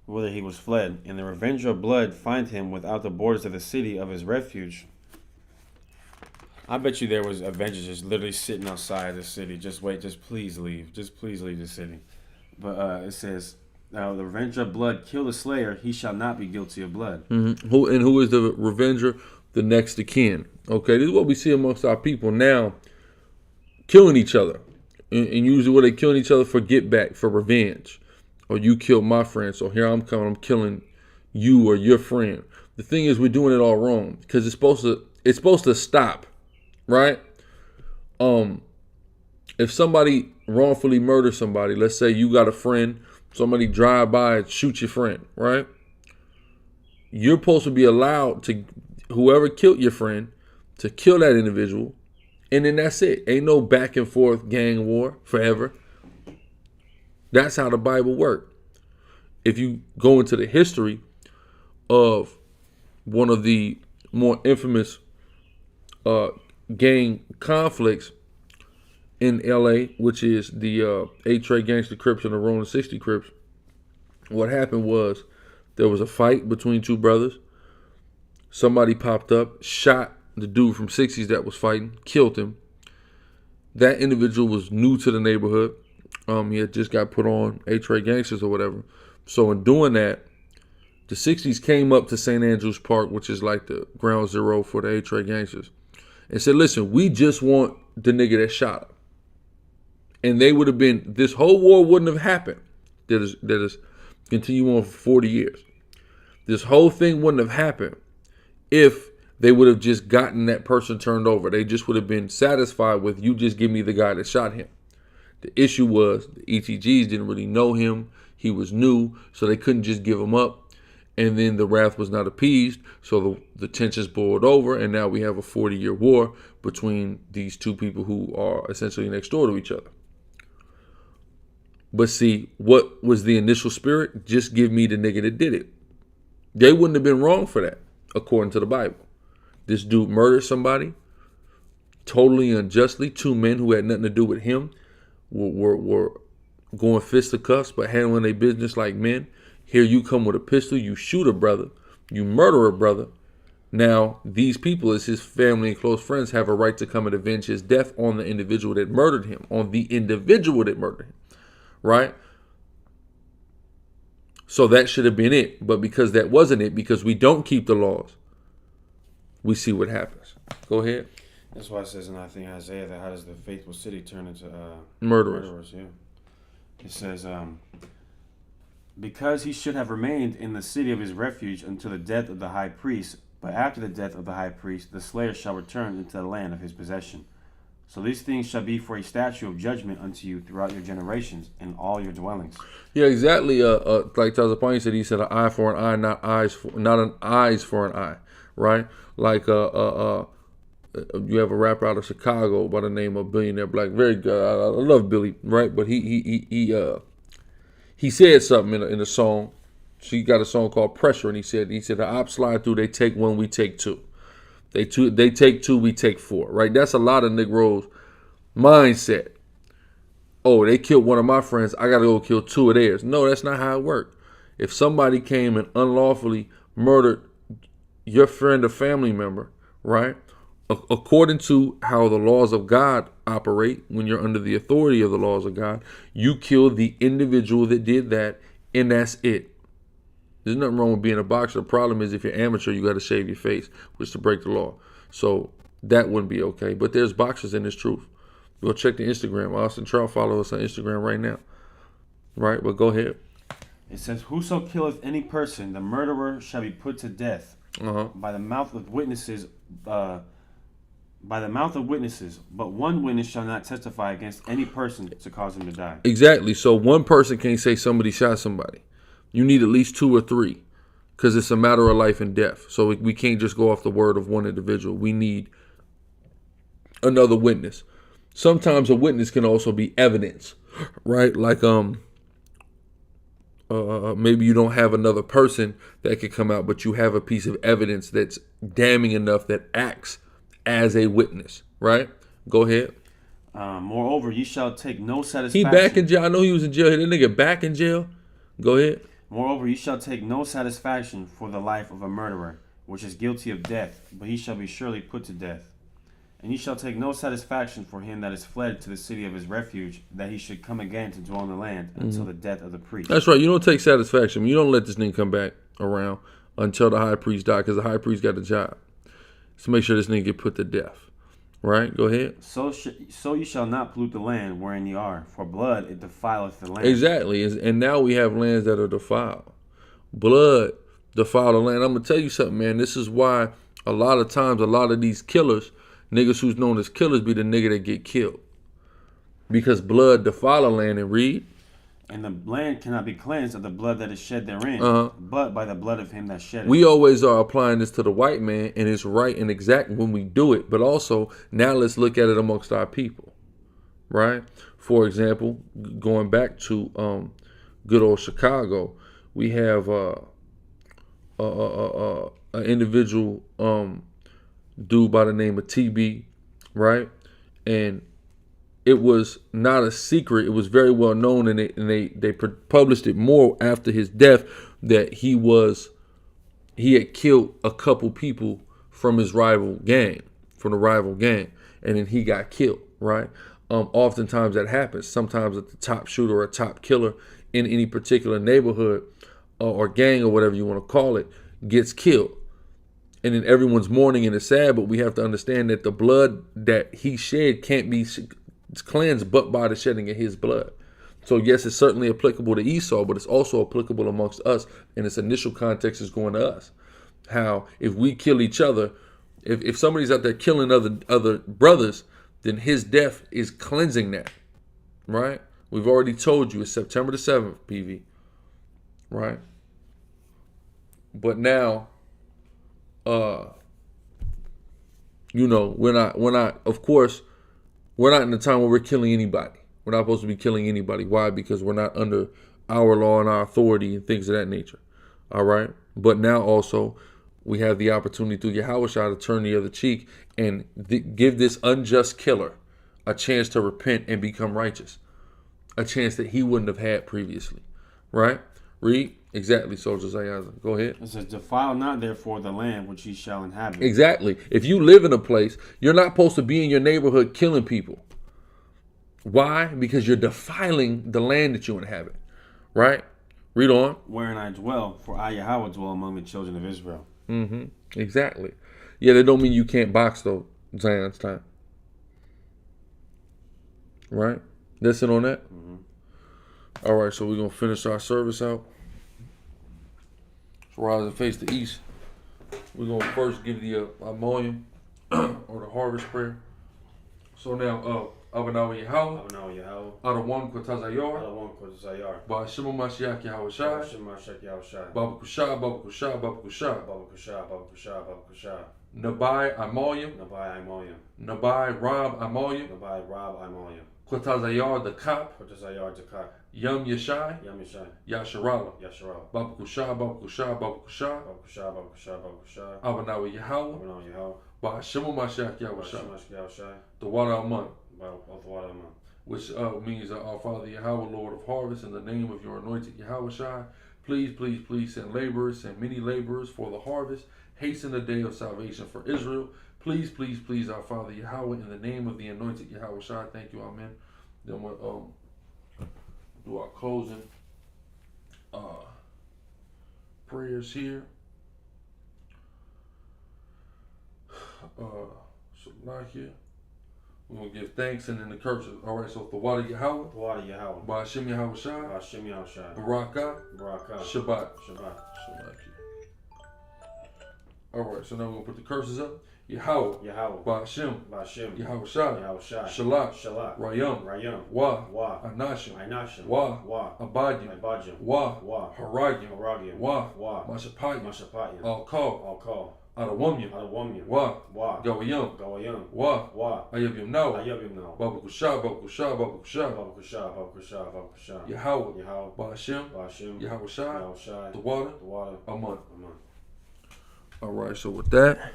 Whither he was fled, and the revenger of blood find him without the borders of the city of his refuge. I bet you there was avengers just literally sitting outside the city. Just wait, just please leave. Just please leave the city. But it says, now the revenger of blood kill the slayer, he shall not be guilty of blood. Mm-hmm. Who is the revenger? The next of kin. Okay, this is what we see amongst our people now, killing each other. And usually what they killing each other for get back, for revenge. Or you killed my friend, so here I'm coming, I'm killing you or your friend. The thing is, we're doing it all wrong because it's supposed to stop, right? If somebody wrongfully murders somebody, let's say you got a friend, somebody drive by and shoot your friend, right? You're supposed to be allowed to, whoever killed your friend, to kill that individual, and then that's it. Ain't no back and forth gang war forever. That's how the Bible worked. If you go into the history of one of the more infamous gang conflicts in LA, which is the 8 Trey Gangster Crips and the Ronin 60 Crips, what happened was there was a fight between two brothers. Somebody popped up, shot the dude from 60s that was fighting, killed him. That individual was new to the neighborhood. He had just got put on 8 Trey Gangsters or whatever. So in doing that, the 60s came up to St. Andrews Park, which is like the ground zero for the 8 Trey Gangsters, and said, listen, we just want the nigga that shot him. And they would have been, this whole war wouldn't have happened that is continue on for 40 years. This whole thing wouldn't have happened if they would have just gotten that person turned over. They just would have been satisfied with, you just give me the guy that shot him. The issue was the ETGs didn't really know him. He was new, so they couldn't just give him up. And then the wrath was not appeased, so the tensions boiled over, and now we have a 40-year war between these two people who are essentially next door to each other. But see, what was the initial spirit? Just give me the nigga that did it. They wouldn't have been wrong for that, according to the Bible. This dude murdered somebody, totally unjustly. Two men who had nothing to do with him were going fisticuffs, but handling their business like men. Here you come with a pistol, you shoot a brother, you murder a brother. Now, these people, as his family and close friends, have a right to come and avenge his death on the individual that murdered him, right? So that should have been it. But because that wasn't it, because we don't keep the laws, we see what happens. Go ahead. That's why it says in, I think, Isaiah, that how does the faithful city turn into murderers? Yeah. It says, because he should have remained in the city of his refuge until the death of the high priest, but after the death of the high priest, the slayer shall return into the land of his possession. So these things shall be for a statute of judgment unto you throughout your generations in all your dwellings. Yeah, exactly. Like Tazapani said, he said an eye for an eye, not an eyes for an eye, right? Like you have a rapper out of Chicago by the name of Billionaire Black. Very good. I love Billy, right? But he said something in a song. She got a song called Pressure, and he said the ops slide through, they take one, we take two. They take two, we take four, right? That's a lot of Negroes' mindset. Oh, they killed one of my friends, I got to go kill two of theirs. No, that's not how it worked. If somebody came and unlawfully murdered your friend or family member, right, according to how the laws of God operate, when you're under the authority of the laws of God, you kill the individual that did that, and that's it. There's nothing wrong with being a boxer. The problem is if you're amateur, you got to shave your face, which is to break the law. So that wouldn't be okay. But there's boxers in this truth. Go check the Instagram. Austin Trout, follow us on Instagram right now. Right, but go ahead. It says, whoso killeth any person, the murderer shall be put to death by the mouth of witnesses. But one witness shall not testify against any person to cause him to die. Exactly. So one person can't say somebody shot somebody. You need at least two or three, because it's a matter of life and death. So we can't just go off the word of one individual. We need another witness. Sometimes a witness can also be evidence, right? Like maybe you don't have another person that could come out, but you have a piece of evidence that's damning enough that acts as a witness, right? Go ahead. Moreover, ye shall take no satisfaction. He back in jail. I know he was in jail. That nigga back in jail. Go ahead. Moreover, ye shall take no satisfaction for the life of a murderer, which is guilty of death, but he shall be surely put to death. And ye shall take no satisfaction for him that is fled to the city of his refuge, that he should come again to dwell in the land until the death of the priest. That's right. You don't take satisfaction. You don't let this nigga come back around until the high priest died, because the high priest got the job. So make sure this nigga get put to death. Right? Go ahead. So ye shall not pollute the land wherein ye are, for blood it defileth the land. Exactly. And now we have lands that are defiled. Blood defile the land. I'm going to tell you something, man. This is why a lot of times, a lot of these killers, niggas who's known as killers, be the nigga that get killed. Because blood defile the land. And read. And the land cannot be cleansed of the blood that is shed therein, but by the blood of him that shed it. We always are applying this to the white man, and it's right and exact when we do it. But also, now let's look at it amongst our people, right? For example, going back to good old Chicago, we have an individual dude by the name of TB, right? And it was not a secret. It was very well known, and they published it more after his death, that he had killed a couple people from his rival gang, and then he got killed, right? Oftentimes that happens. Sometimes the top shooter or top killer in any particular neighborhood or gang or whatever you want to call it gets killed. And then everyone's mourning and it's sad, but we have to understand that the blood that he shed can't be cleansed but by the shedding of his blood. So yes, it's certainly applicable to Esau, but it's also applicable amongst us, and its initial context is going to us. How if we kill each other, if somebody's out there killing other brothers, then his death is cleansing that, right? We've already told you it's September the 7th, PV, right? But now, we're not, of course, we're not in the time where we're killing anybody. We're not supposed to be killing anybody. Why? Because we're not under our law and our authority and things of that nature. All right. But now also, we have the opportunity through Yahushua to turn the other cheek and give this unjust killer a chance to repent and become righteous. A chance that he wouldn't have had previously. Right? Read. Exactly, Soldiers Ayaza. Go ahead. It says, defile not therefore the land which ye shall inhabit. Exactly. If you live in a place, you're not supposed to be in your neighborhood killing people. Why? Because you're defiling the land that you inhabit. Right? Read on. Wherein I dwell, for I Yahweh dwell among the children of Israel. Mm-hmm. Exactly. Yeah, that don't mean you can't box though, Zion's time. Right? Listen on that. Mm-hmm. All right, so we're going to finish our service out. So rise and face the east. We're going to first give the Amoyim, or the harvest prayer. So now, Abanawa Yahweh, Abanawa Yahweh, Adawam Kotazayar, Adawam Kotazayar, Ba'ashimu Mashiach Yahushai, Hashem Mashak Yahushai, Baba Kusha, Baba Kusha, Baba Kusha, Baba Kusha, Baba Kusha, Baba Kusha, Nabai Amoyim, Nabai Imoyim, Nabai Rab Amoyim, Nabai Rab Imoyim, Kotazayar the Kop, Kotazayar Zakak, Yam Yeshai, Yam Yashai, Yasharahla, Yasharahla, Baba Kusha, Baba Kusha, Baba Kusha, Baba Kusha, Baba Kusha, Baba Kusha, Abanawa Yahweh, Abanawa Yahweh, Ba'ashimu Mashiach Hashem Yahushai, Mashak Yahushai, the water Aman, Balthawadaman, which means our Father Yahweh, Lord of harvest, in the name of your anointed Yahushai, please send laborers, send many laborers for the harvest. Hasten the day of salvation for Israel. Please, our Father Yahweh, in the name of the anointed Yahushai. Thank you, Amen. Then we'll do our closing prayers here. So not here. We're going to give thanks and then the curses. All right, so the water Yahweh, Tawada Yahweh, Ba'ashem Yahushai, Hashem Yahushai, Baraka, Baraka, Shabbat. Shabbat, All right, so now we're going to put the curses up. Yahweh, Yahweh, Ba'ashem, Bashem, Yahushai, Yahushai, Shalat, Shalat, Rayam, Rayam, Wa, Wa, Anashim, Ainashim, Wa, Wa, Abadim, Ibajim, Wa, Wa, Haragim, Haragim, Wa, Wa, Mashapayim, Mashapatyan, Al-Kal, Al-Kal, Adawamyam, Adawamyam, Wa, Wa, Gawayam, Gawayam, Wa, Wa, Ayabim Now, Ayabim now, Baba Kusha, Baba Kusha, Baba Kusha, Baba Kusha, Baba Kusha, Baba Kusha, Yahweh, Yahweh, Ba'ashem, Bashem, Yahushai, Yahushai, the water, the water, Aman. Aman. All right, so with that,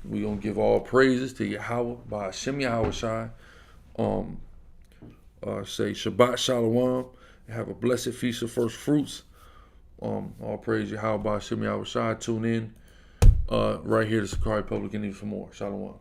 we're going to give all praises to Yahweh, Ba'ashem Yahushai. Say Shabbat Shalom, and have a blessed feast of first fruits. All praise Yahweh, Ba'ashem Yahushai. Tune in right here to Sicarii Public Enemy for more. Shalom.